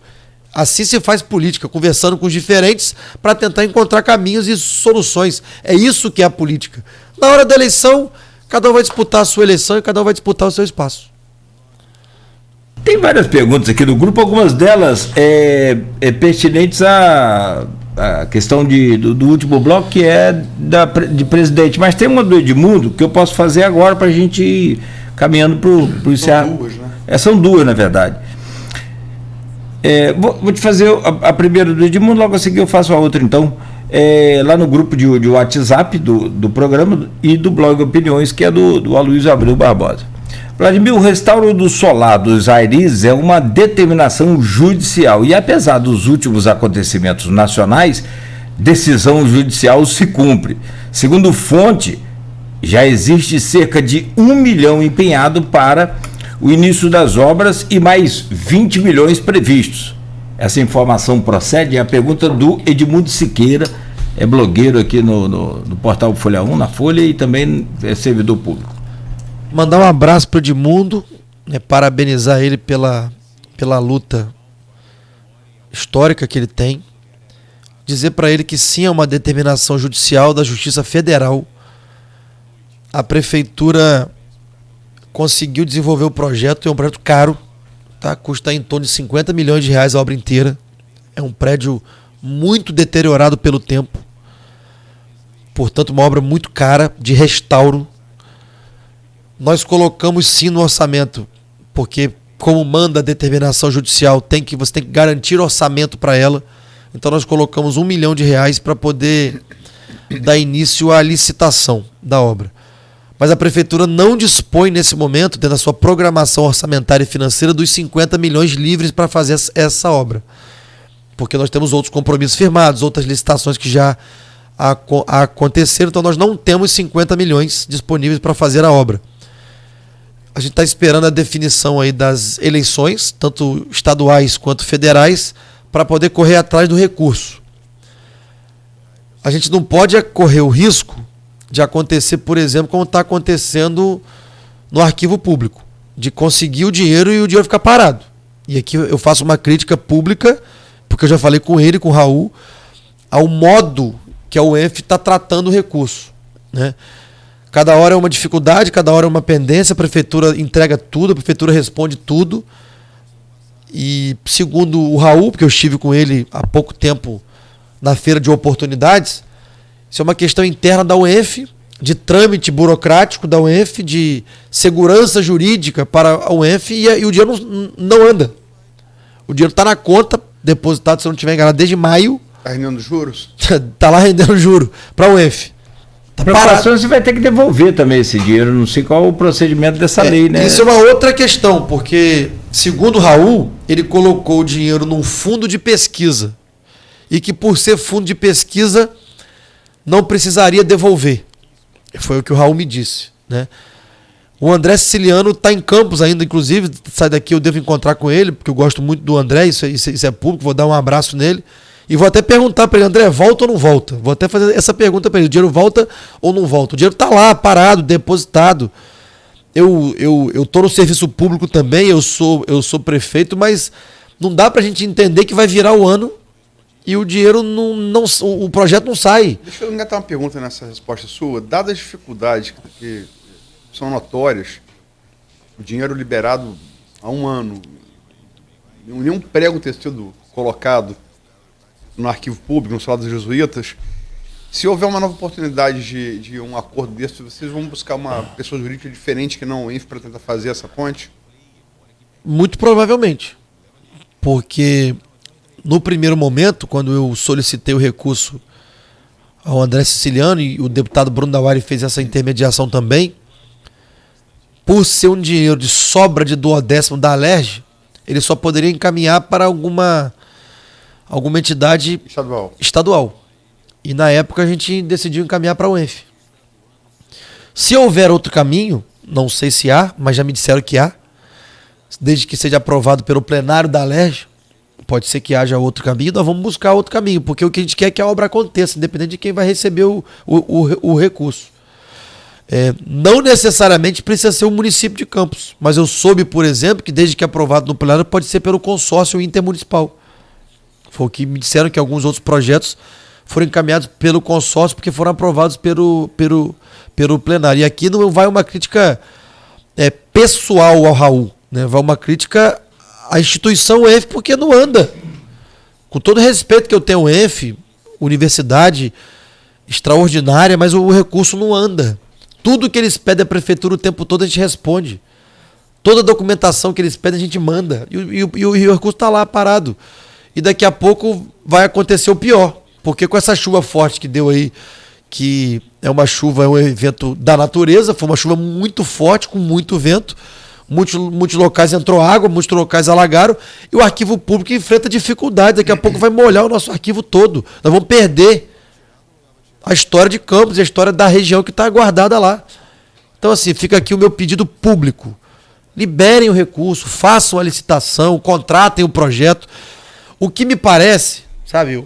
Assim se faz política, conversando com os diferentes para tentar encontrar caminhos e soluções. É isso que é a política. Na hora da eleição, cada um vai disputar a sua eleição e cada um vai disputar o seu espaço. Tem várias perguntas aqui do grupo, algumas delas pertinentes à questão do último bloco, que é de presidente. Mas tem uma do Edmundo que eu posso fazer agora para a gente ir caminhando para o encerrar. São duas, né? São duas, na verdade. Vou te fazer a primeira do Edmundo, logo a seguir eu faço a outra, então. Lá no grupo de WhatsApp do programa e do blog Opiniões, que é do Aloysio Abreu Barbosa. Vladimir, o restauro do solar dos Airis é uma determinação judicial e, apesar dos últimos acontecimentos nacionais, decisão judicial se cumpre. Segundo fonte, já existe cerca de 1 milhão empenhado para o início das obras e mais 20 milhões previstos. Essa informação procede? É a pergunta do Edmundo Siqueira, é blogueiro aqui no portal Folha 1, na Folha, e também é servidor público. Mandar um abraço para o Edmundo, parabenizar ele pela luta histórica que ele tem. Dizer para ele que sim, é uma determinação judicial da Justiça Federal. A Prefeitura conseguiu desenvolver o projeto, é um projeto caro, tá? Custa em torno de 50 milhões de reais a obra inteira. É um prédio muito deteriorado pelo tempo. Portanto, uma obra muito cara, de restauro. Nós colocamos sim no orçamento, porque como manda a determinação judicial, você tem que garantir orçamento para ela. Então nós colocamos 1 milhão de reais para poder dar início à licitação da obra. Mas a Prefeitura não dispõe nesse momento, dentro da sua programação orçamentária e financeira, dos 50 milhões livres para fazer essa obra. Porque nós temos outros compromissos firmados, outras licitações que já aconteceram, então nós não temos 50 milhões disponíveis para fazer a obra. A gente está esperando a definição aí das eleições, tanto estaduais quanto federais, para poder correr atrás do recurso. A gente não pode correr o risco de acontecer, por exemplo, como está acontecendo no arquivo público, de conseguir o dinheiro e o dinheiro ficar parado. E aqui eu faço uma crítica pública, porque eu já falei com ele, com o Raul, ao modo que a UENF está tratando o recurso, né? Cada hora é uma dificuldade, cada hora é uma pendência, a Prefeitura entrega tudo, a Prefeitura responde tudo. E segundo o Raul, porque eu estive com ele há pouco tempo na feira de oportunidades, isso é uma questão interna da UENF, de trâmite burocrático da UENF, de segurança jurídica para a UENF, e o dinheiro não anda. O dinheiro está na conta, depositado, se eu não estiver enganado, desde maio. Está rendendo juros? Está lá rendendo juro para a UENF. Tá parado. Você vai ter que devolver também esse dinheiro, não sei qual é o procedimento dessa lei, né? Isso é uma outra questão, porque, segundo o Raul, ele colocou o dinheiro num fundo de pesquisa, e que por ser fundo de pesquisa, não precisaria devolver. Foi o que o Raul me disse, né? O André Siciliano está em Campos ainda, inclusive, sai daqui eu devo encontrar com ele, porque eu gosto muito do André, isso é público, vou dar um abraço nele. E vou até perguntar para ele, André, volta ou não volta? Vou até fazer essa pergunta para ele, o dinheiro volta ou não volta? O dinheiro está lá, parado, depositado. Eu estou no serviço público também, eu sou prefeito, mas não dá para a gente entender que vai virar o ano e o dinheiro o projeto não sai. Deixa eu engatar uma pergunta nessa resposta sua. Dadas as dificuldades que são notórias, o dinheiro liberado há um ano, nenhum prego ter sido colocado no arquivo público, no celular dos jesuítas, se houver uma nova oportunidade de um acordo desse, vocês vão buscar uma pessoa jurídica diferente que não o INF para tentar fazer essa ponte? Muito provavelmente. Porque no primeiro momento, quando eu solicitei o recurso ao André Siciliano e o deputado Bruno Dauari fez essa intermediação também, por ser um dinheiro de sobra de 1/10 da Alerj, ele só poderia encaminhar para alguma entidade estadual. E na época a gente decidiu encaminhar para o UENF. Se houver outro caminho, não sei se há, mas já me disseram que há, desde que seja aprovado pelo plenário da Alerj, pode ser que haja outro caminho, nós vamos buscar outro caminho, porque o que a gente quer é que a obra aconteça, independente de quem vai receber o recurso. Não necessariamente precisa ser o município de Campos, mas eu soube, por exemplo, que desde que aprovado no plenário pode ser pelo consórcio intermunicipal. Foi o que me disseram, que alguns outros projetos foram encaminhados pelo consórcio porque foram aprovados pelo plenário. E aqui não vai uma crítica pessoal ao Raul, né? Vai uma crítica à instituição UENF, porque não anda. Com todo o respeito que eu tenho ao UENF, universidade extraordinária, mas o recurso não anda. Tudo que eles pedem à prefeitura o tempo todo a gente responde. Toda a documentação que eles pedem a gente manda. E o recurso está lá parado. E daqui a pouco vai acontecer o pior. Porque com essa chuva forte que deu aí, que é um evento da natureza, foi uma chuva muito forte, com muito vento, muitos locais entrou água, muitos locais alagaram, e o arquivo público enfrenta dificuldades. Daqui a pouco vai molhar o nosso arquivo todo. Nós vamos perder a história de Campos, a história da região que está guardada lá. Então, assim, fica aqui o meu pedido público. Liberem o recurso, façam a licitação, contratem o projeto. O que me parece, sabe,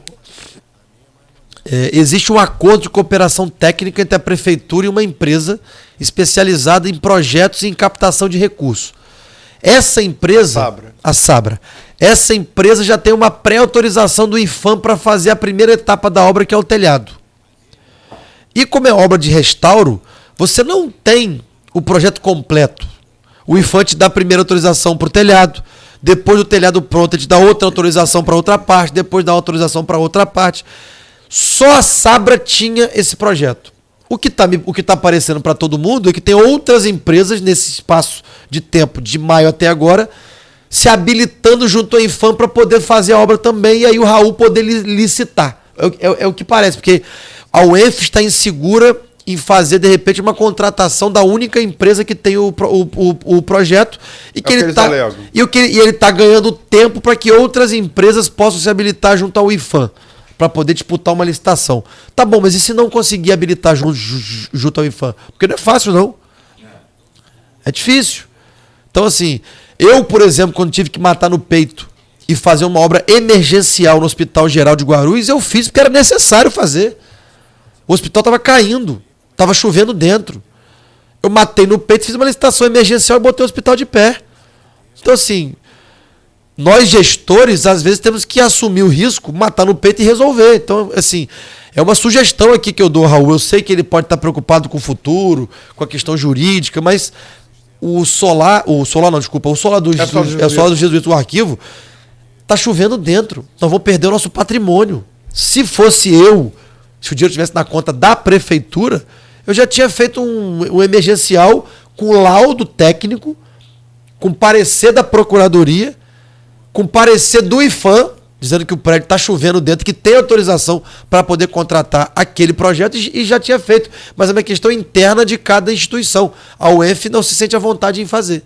existe um acordo de cooperação técnica entre a prefeitura e uma empresa especializada em projetos e em captação de recursos. Essa empresa, a Sabra, essa empresa já tem uma pré-autorização do IFAM para fazer a primeira etapa da obra, que é o telhado. E como é obra de restauro, você não tem o projeto completo. O IFAM te dá a primeira autorização para o telhado, depois do telhado pronto, ele te dá outra autorização para outra parte, depois dá autorização para outra parte. Só a Sabra tinha esse projeto. O que tá aparecendo para todo mundo é que tem outras empresas nesse espaço de tempo, de maio até agora, se habilitando junto ao IFAM para poder fazer a obra também, e aí o Raul poder licitar. É o que parece, porque a UENF está insegura em fazer, de repente, uma contratação da única empresa que tem o projeto, e que ele está ganhando tempo para que outras empresas possam se habilitar junto ao IFAM, para poder disputar uma licitação. Tá bom, mas e se não conseguir habilitar junto ao IFAM? Porque não é fácil, não. É difícil. Então, assim, eu, por exemplo, quando tive que matar no peito e fazer uma obra emergencial no Hospital Geral de Guarulhos, eu fiz porque era necessário fazer. O hospital estava caindo, estava chovendo dentro. Eu matei no peito, fiz uma licitação emergencial e botei o hospital de pé. Então, assim, nós gestores, às vezes, temos que assumir o risco, matar no peito e resolver. Então, assim, é uma sugestão aqui que eu dou, Raul. Eu sei que ele pode estar preocupado com o futuro, com a questão jurídica, mas o solar dos jesuítas, o arquivo, está chovendo dentro. Nós vamos perder o nosso patrimônio. Se fosse se o dinheiro estivesse na conta da prefeitura, eu já tinha feito um emergencial com laudo técnico, com parecer da procuradoria, com parecer do IFAM, dizendo que o prédio está chovendo dentro, que tem autorização para poder contratar aquele projeto, e já tinha feito. Mas é uma questão interna de cada instituição. A UENF não se sente à vontade em fazer.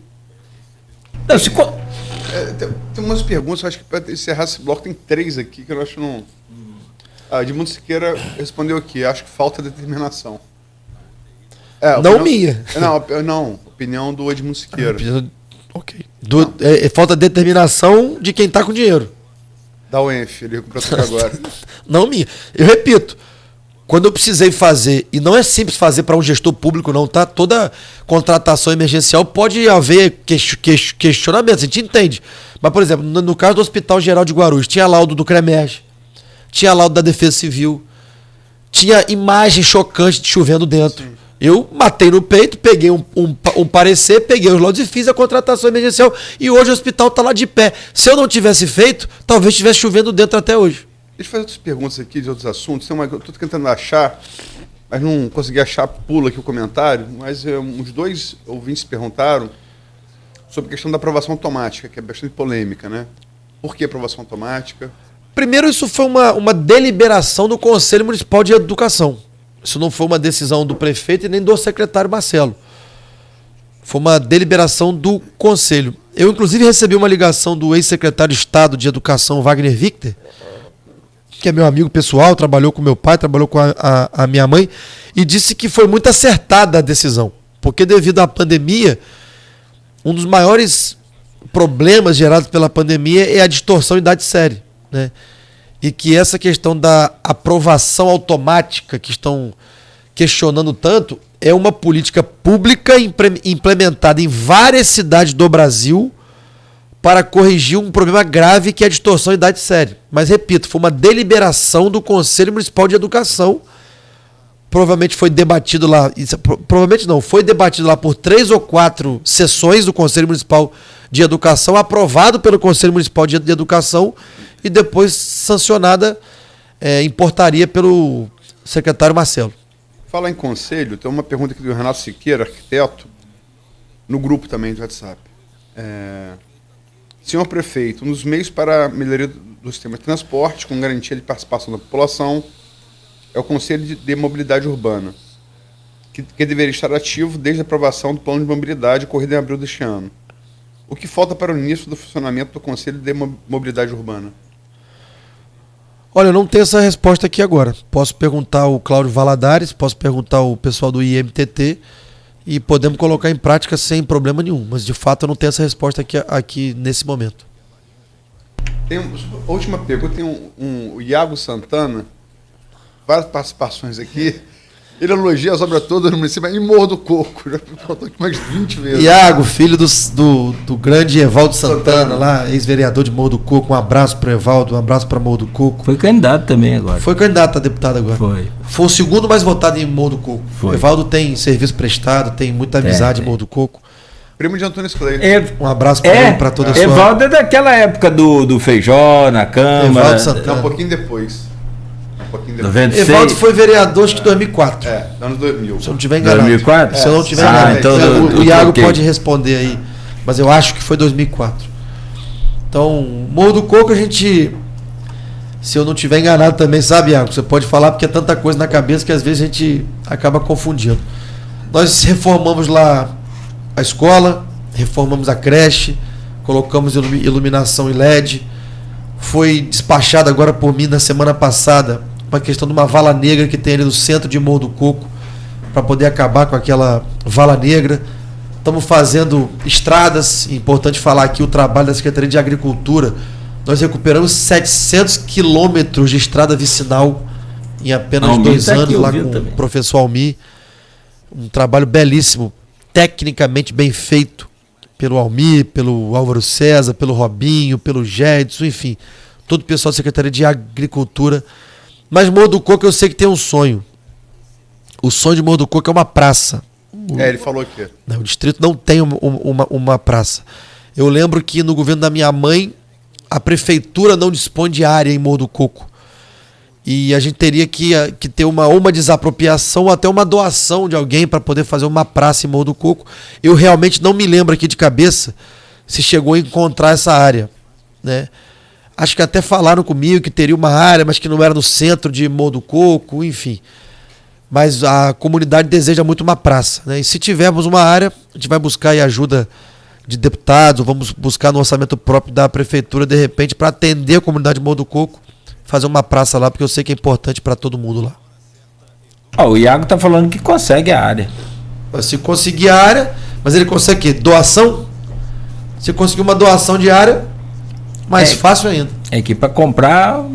Tem umas perguntas, eu acho que para encerrar esse bloco tem 3 aqui que eu acho não... Edmundo Siqueira respondeu aqui, acho que falta determinação. Minha. Não, opinião do Edmundo Siqueira. Ok. Falta determinação de quem está com dinheiro. Da UENF, ele completou agora. Não minha. Eu repito, quando eu precisei fazer, e não é simples fazer para um gestor público não, tá? Toda contratação emergencial pode haver questionamentos, a gente entende. Mas, por exemplo, no caso do Hospital Geral de Guarulhos, tinha laudo do CREMERG, tinha laudo da Defesa Civil, tinha imagem chocante de chovendo dentro. Sim. Eu matei no peito, peguei um um parecer, peguei os laudos e fiz a contratação emergencial. E hoje o hospital está lá de pé. Se eu não tivesse feito, talvez estivesse chovendo dentro até hoje. Deixa eu fazer outras perguntas aqui de outros assuntos. Eu estou tentando achar, mas não consegui achar, pula aqui o comentário. Mas uns 2 ouvintes perguntaram sobre a questão da aprovação automática, que é bastante polêmica, né? Por que aprovação automática? Primeiro, isso foi uma deliberação do Conselho Municipal de Educação. Isso não foi uma decisão do prefeito e nem do secretário Marcelo. Foi uma deliberação do Conselho. Eu, inclusive, recebi uma ligação do ex-secretário de Estado de Educação, Wagner Victor, que é meu amigo pessoal, trabalhou com meu pai, trabalhou com a minha mãe, e disse que foi muito acertada a decisão. Porque devido à pandemia, um dos maiores problemas gerados pela pandemia é a distorção de idade série, né? E que essa questão da aprovação automática que estão questionando tanto é uma política pública implementada em várias cidades do Brasil para corrigir um problema grave que é a distorção de idade série. Mas, repito, foi uma deliberação do Conselho Municipal de Educação. Provavelmente foi debatido lá, provavelmente não, foi debatido lá por 3 ou 4 sessões do Conselho Municipal de Educação, aprovado pelo Conselho Municipal de Educação e depois sancionada em portaria pelo secretário Marcelo. Falar em conselho, tem uma pergunta aqui do Renato Siqueira, arquiteto, no grupo também do WhatsApp. Senhor prefeito, nos meios para a melhoria do sistema de transporte, com garantia de participação da população, é o Conselho de Mobilidade Urbana, que deveria estar ativo desde a aprovação do Plano de Mobilidade ocorrido em abril deste ano. O que falta para o início do funcionamento do Conselho de Mobilidade Urbana? Olha, eu não tenho essa resposta aqui agora. Posso perguntar ao Cláudio Valadares, posso perguntar ao pessoal do IMTT e podemos colocar em prática sem problema nenhum. Mas, de fato, eu não tenho essa resposta aqui nesse momento. A última pergunta, tem o Iago Santana, várias participações aqui. Ele elogia as obras todas no município em Morro do Coco. Já faltou aqui mais 20 vezes. Iago, filho do grande Evaldo Santana, lá, ex-vereador de Morro do Coco. Um abraço para o Evaldo, um abraço para Morro do Coco. Foi candidato também agora. Foi candidato a deputado agora. Foi o segundo mais votado em Morro do Coco. Foi. Evaldo tem serviço prestado, tem muita amizade em Morro do Coco. Primo de Antônio Esclei. Um abraço para ele, para toda a sua... Evaldo é daquela época do Feijó, na Câmara. Evaldo Santana. Um pouquinho depois. 96. Evaldo foi vereador acho que em 2004. Anos 2000. Se eu não estiver enganado. 2004? Se eu não estiver enganado. Então o Iago pode responder aí. Mas eu acho que foi 2004. Então, Morro do Coco a gente... Se eu não estiver enganado também, sabe, Iago? Você pode falar porque é tanta coisa na cabeça que às vezes a gente acaba confundindo. Nós reformamos lá a escola, reformamos a creche, colocamos iluminação em LED. Foi despachado agora por mim na semana passada uma questão de uma vala negra que tem ali no centro de Morro do Coco, para poder acabar com aquela vala negra. Estamos fazendo estradas, é importante falar aqui o trabalho da Secretaria de Agricultura. Nós recuperamos 700 quilômetros de estrada vicinal em apenas 2 anos, lá com o professor Almir. Um trabalho belíssimo, tecnicamente bem feito pelo Almir, pelo Álvaro César, pelo Robinho, pelo Gedson, enfim, todo o pessoal da Secretaria de Agricultura. Mas Morro do Coco eu sei que tem um sonho. O sonho de Morro do Coco é uma praça. Ele falou aqui. O distrito não tem uma praça. Eu lembro que no governo da minha mãe, a prefeitura não dispõe de área em Morro do Coco. E a gente teria que ter uma desapropriação ou até uma doação de alguém para poder fazer uma praça em Morro do Coco. Eu realmente não me lembro aqui de cabeça se chegou a encontrar essa área, né? Acho que até falaram comigo que teria uma área, mas que não era no centro de Morro do Coco, enfim. Mas a comunidade deseja muito uma praça, né? E se tivermos uma área, a gente vai buscar aí ajuda de deputados, vamos buscar no orçamento próprio da prefeitura, de repente, para atender a comunidade de Morro do Coco, fazer uma praça lá, porque eu sei que é importante para todo mundo lá. O Iago tá falando que consegue a área. Se conseguir a área, mas ele consegue o quê? Doação? Se conseguir uma doação de área, mais fácil ainda. É que para comprar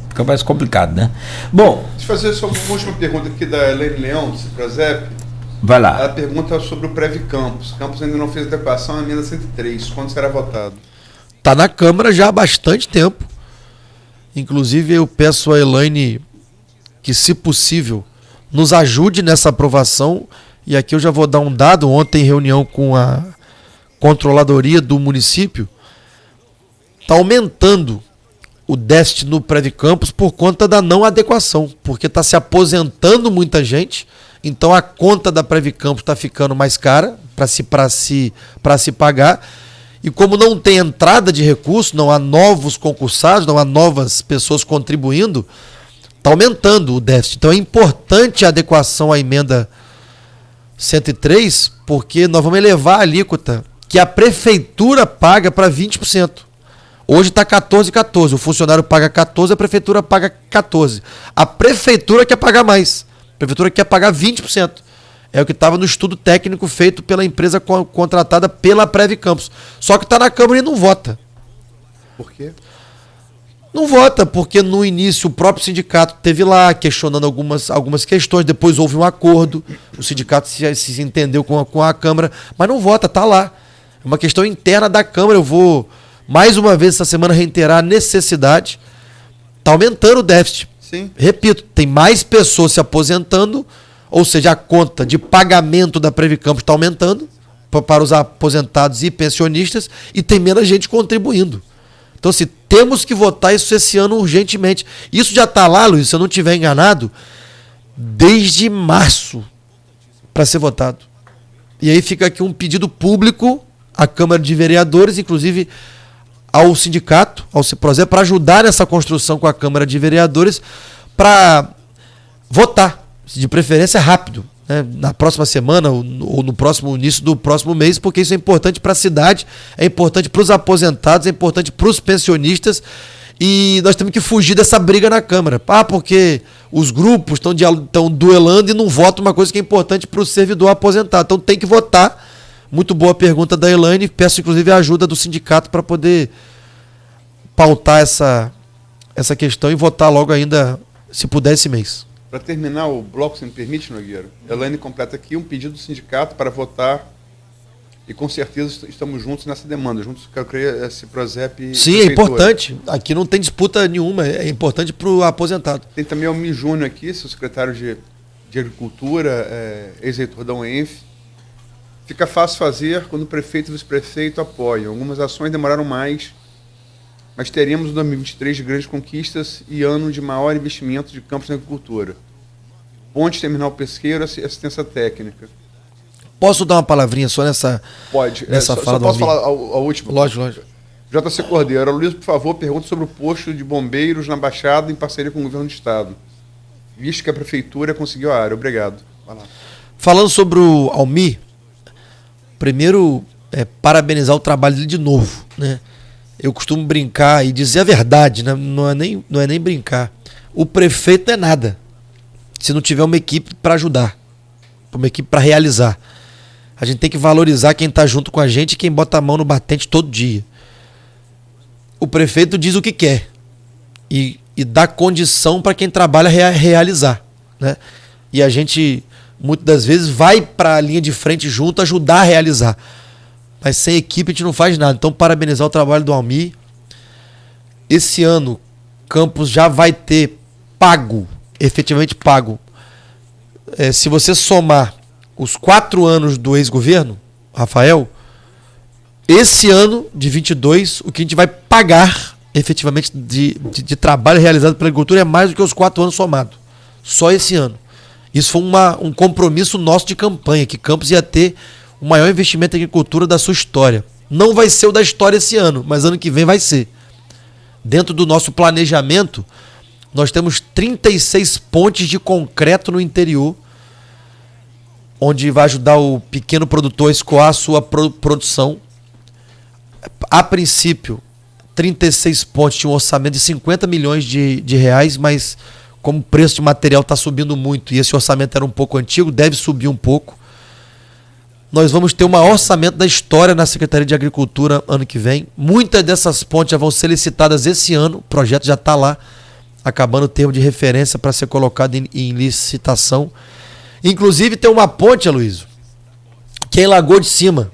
fica mais complicado, né? Bom, deixa eu fazer só uma última pergunta aqui da Helene Leão, do Ciprasep. Vai lá. Ela pergunta sobre o Prev Campos. Campos ainda não fez adequação à emenda 103. Quando será votado? Está na Câmara já há bastante tempo. Inclusive, eu peço a Elaine que, se possível, nos ajude nessa aprovação e aqui eu já vou dar um dado, ontem em reunião com a controladoria do município, está aumentando o déficit no Previcampus por conta da não adequação, porque está se aposentando muita gente, então a conta da Previcampus está ficando mais cara para se pagar, e como não tem entrada de recursos, não há novos concursados, não há novas pessoas contribuindo, está aumentando o déficit. Então é importante a adequação à emenda 103, porque nós vamos elevar a alíquota que a prefeitura paga para 20%. Hoje está 14,14. O funcionário paga 14, a prefeitura paga 14. A prefeitura quer pagar mais. A prefeitura quer pagar 20%. É o que estava no estudo técnico feito pela empresa contratada pela Previcampus. Só que está na Câmara e não vota. Por quê? Não vota, porque no início o próprio sindicato esteve lá questionando algumas questões, depois houve um acordo, o sindicato se entendeu com a Câmara, mas não vota, está lá. É uma questão interna da Câmara. Eu vou mais uma vez essa semana reiterar a necessidade. Está aumentando o déficit. Sim. Repito, tem mais pessoas se aposentando, ou seja, a conta de pagamento da Previcampus está aumentando para os aposentados e pensionistas, e tem menos gente contribuindo. Então, assim, temos que votar isso esse ano urgentemente. Isso já está lá, Luiz, se eu não estiver enganado, desde março para ser votado. E aí fica aqui um pedido público à Câmara de Vereadores, inclusive ao sindicato, ao CIPROSE, para ajudar nessa construção com a Câmara de Vereadores, para votar, de preferência rápido, né, na próxima semana ou no próximo início do próximo mês, porque isso é importante para a cidade, é importante para os aposentados, é importante para os pensionistas, e nós temos que fugir dessa briga na Câmara. Porque os grupos estão duelando e não votam uma coisa que é importante para o servidor aposentado. Então tem que votar. Muito boa pergunta da Elaine. Peço inclusive a ajuda do sindicato para poder pautar essa questão e votar logo ainda, se puder, esse mês. Para terminar o bloco, se me permite, Nogueira, Elaine completa aqui um pedido do sindicato para votar, e com certeza estamos juntos nessa demanda, juntos, eu creio, esse PROSEP. Sim, é importante. Aqui não tem disputa nenhuma, é importante para o aposentado. Tem também o Mi Júnior aqui, seu secretário de Agricultura, ex-reitor da UENF. Fica fácil fazer quando o prefeito e o vice-prefeito apoiam. Algumas ações demoraram mais, mas teremos em 2023 de grandes conquistas e ano de maior investimento de campos na agricultura. Ponte, terminal pesqueiro, assistência técnica. Posso dar uma palavrinha só nessa Pode. Nessa fala só posso falar a última? Lógico. JC Cordeiro. Luiz, por favor, pergunta sobre o posto de bombeiros na Baixada em parceria com o governo do Estado. Visto que a prefeitura conseguiu a área. Obrigado. Vai lá. Falando sobre o Almi, primeiro, parabenizar o trabalho dele de novo, né? Eu costumo brincar e dizer a verdade, né? Não é nem brincar. O prefeito não é nada se não tiver uma equipe para ajudar, uma equipe para realizar. A gente tem que valorizar quem está junto com a gente e quem bota a mão no batente todo dia. O prefeito diz o que quer e dá condição para quem trabalha realizar, né? E a gente, muitas das vezes, vai para a linha de frente junto ajudar a realizar. Mas sem equipe a gente não faz nada. Então, parabenizar o trabalho do Almi. Esse ano, Campos já vai ter pago, efetivamente pago. Se você somar os 4 anos do ex-governo, Rafael, esse ano de 22, o que a gente vai pagar efetivamente de trabalho realizado pela agricultura é mais do que os 4 anos somados. Só esse ano. Isso foi um compromisso nosso de campanha, que Campos ia ter o maior investimento em agricultura da sua história. Não vai ser o da história esse ano, mas ano que vem vai ser. Dentro do nosso planejamento, nós temos 36 pontes de concreto no interior, onde vai ajudar o pequeno produtor a escoar a sua produção. A princípio, 36 pontes tinham um orçamento de 50 milhões de reais, mas como o preço de material está subindo muito e esse orçamento era um pouco antigo, deve subir um pouco. Nós vamos ter o maior orçamento da história na Secretaria de Agricultura ano que vem. Muitas dessas pontes já vão ser licitadas esse ano, o projeto já está lá, acabando o termo de referência para ser colocado em licitação. Inclusive tem uma ponte, Aloysio, que é em Lagoa de Cima,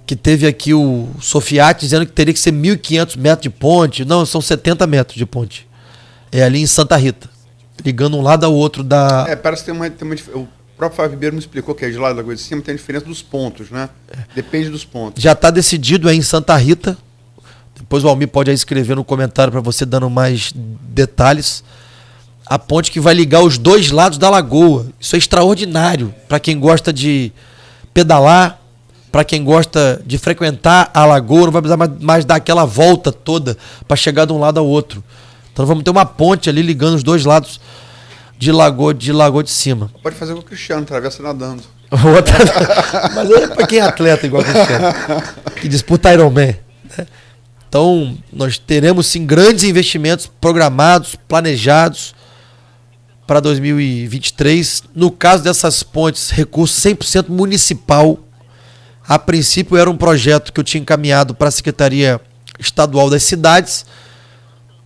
que teve aqui o Sofiati dizendo que teria que ser 1.500 metros de ponte. Não, são 70 metros de ponte. É ali em Santa Rita, ligando um lado ao outro da... Parece que tem uma próprio Fábio Ribeiro me explicou que é de lá da Lagoa de Cima, tem a diferença dos pontos, né? Depende dos pontos. Já está decidido em Santa Rita. Depois o Almir pode aí escrever no comentário para você dando mais detalhes. A ponte que vai ligar os dois lados da lagoa. Isso é extraordinário para quem gosta de pedalar, para quem gosta de frequentar a lagoa, não vai precisar mais dar aquela volta toda para chegar de um lado ao outro. Então vamos ter uma ponte ali ligando os dois lados de Lagoa de Cima. Pode fazer com o Cristiano, atravessa nadando. Mas é para quem é atleta igual o Cristiano, que disputa Ironman, né? Então nós teremos sim grandes investimentos programados, planejados para 2023. No caso dessas pontes, recurso 100% municipal. A princípio era um projeto que eu tinha encaminhado para a Secretaria Estadual das Cidades,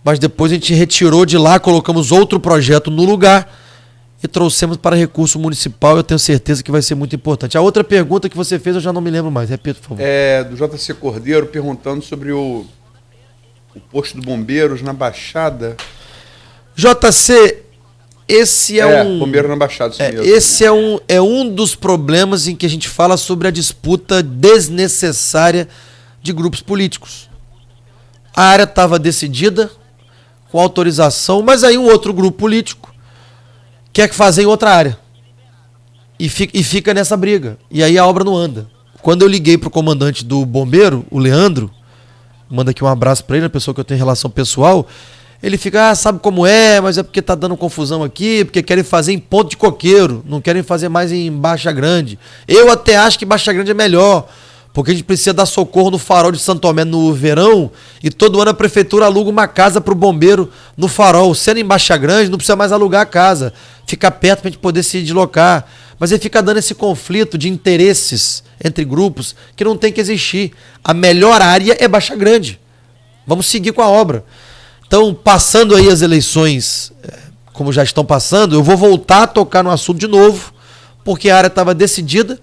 mas depois a gente retirou de lá, colocamos outro projeto no lugar e trouxemos para recurso municipal. Eu tenho certeza que vai ser muito importante. A outra pergunta que você fez eu já não me lembro mais. Repita, por favor. É do JC Cordeiro perguntando sobre o posto do Bombeiros na Baixada. JC, esse Bombeiro na Baixada, isso mesmo. Esse é um dos problemas em que a gente fala sobre a disputa desnecessária de grupos políticos. A área estava decidida, com autorização, mas aí um outro grupo político quer fazer em outra área. E fica nessa briga. E aí a obra não anda. Quando eu liguei para o comandante do bombeiro, o Leandro, manda aqui um abraço para ele, a pessoa que eu tenho relação pessoal, ele fica, sabe como é, mas é porque tá dando confusão aqui, porque querem fazer em Ponto de Coqueiro, não querem fazer mais em Baixa Grande. Eu até acho que Baixa Grande é melhor, porque a gente precisa dar socorro no Farol de Santo Tomé no verão, e todo ano a prefeitura aluga uma casa pro bombeiro no Farol. Sendo em Baixa Grande, não precisa mais alugar a casa, fica perto pra gente poder se deslocar. Mas ele fica dando esse conflito de interesses entre grupos que não tem que existir. A melhor área é Baixa Grande. Vamos seguir com a obra. Então, passando aí as eleições, como já estão passando, eu vou voltar a tocar no assunto de novo, porque a área estava decidida.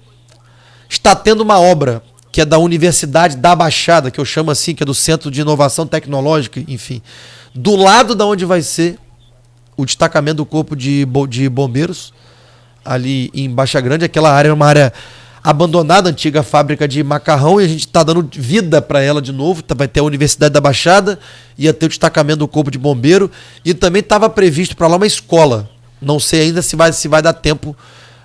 Está tendo uma obra que é da Universidade da Baixada, que eu chamo assim, que é do Centro de Inovação Tecnológica, enfim, do lado da onde vai ser o destacamento do Corpo de Bombeiros, ali em Baixa Grande. Aquela área é uma área abandonada, antiga fábrica de macarrão, e a gente está dando vida para ela de novo. Vai ter a Universidade da Baixada, ia ter o destacamento do Corpo de Bombeiro, e também estava previsto para lá uma escola. Não sei ainda se vai dar tempo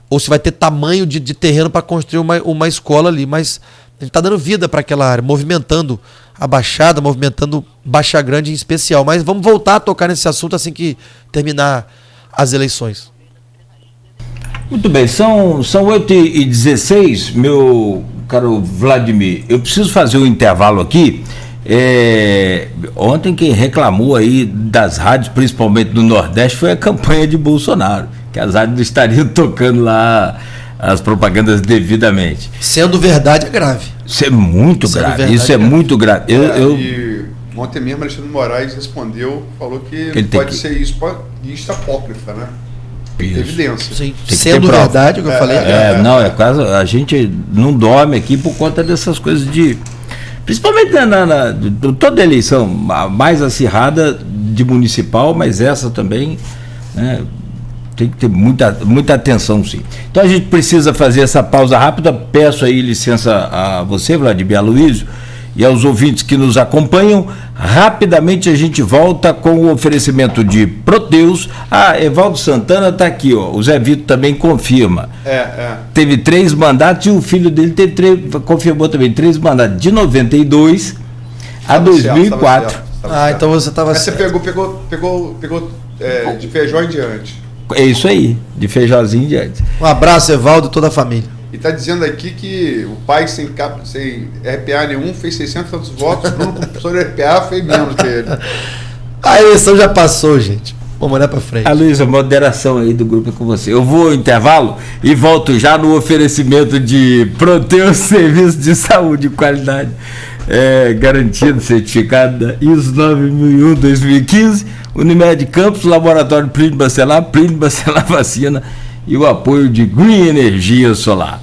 ou se vai ter tamanho de terreno para construir uma escola ali, mas a gente está dando vida para aquela área, movimentando a Baixada, movimentando Baixa Grande em especial. Mas vamos voltar a tocar nesse assunto assim que terminar as eleições. Muito bem, são 8h16, meu caro Vladimir. Eu preciso fazer um intervalo aqui. Ontem quem reclamou aí das rádios, principalmente do Nordeste, foi a campanha de Bolsonaro, que as rádios estariam tocando lá as propagandas devidamente. Sendo verdade é grave. Isso é muito grave. Isso é muito grave. E ontem mesmo Alexandre Moraes respondeu, falou que pode ser isso, lista apócrifa, né? Isso. Evidência. Sim. Sendo verdade, o que eu falei. Não, é quase. A gente não dorme aqui por conta dessas coisas de. Principalmente toda eleição mais acirrada de municipal, mas essa também, né, tem que ter muita atenção, sim. Então a gente precisa fazer essa pausa rápida. Peço aí licença a você, Vladimir Aloysio, e aos ouvintes que nos acompanham. Rapidamente a gente volta com o oferecimento de Proteus. Evaldo Santana está aqui, ó. O Zé Vitor também confirma. Teve 3 mandatos e o filho dele confirmou também 3 mandatos, de 92 a 2004. Então você estava certo. Você pegou de Feijó em diante. É isso aí, de Feijózinho em diante. Um abraço, Evaldo, e toda a família. E está dizendo aqui que o pai sem RPA nenhum fez 600 tantos votos, Bruno com professor RPA fez menos que ele. A eleição já passou, gente. Vamos olhar para frente. Luísa, moderação aí do grupo é com você. Eu vou ao intervalo e volto já no oferecimento de Proteus, serviço de saúde de qualidade garantido, certificado da ISO 9001-2015, Unimed Campos, Laboratório Plínio Bacelar Vacina e o apoio de Green Energia Solar.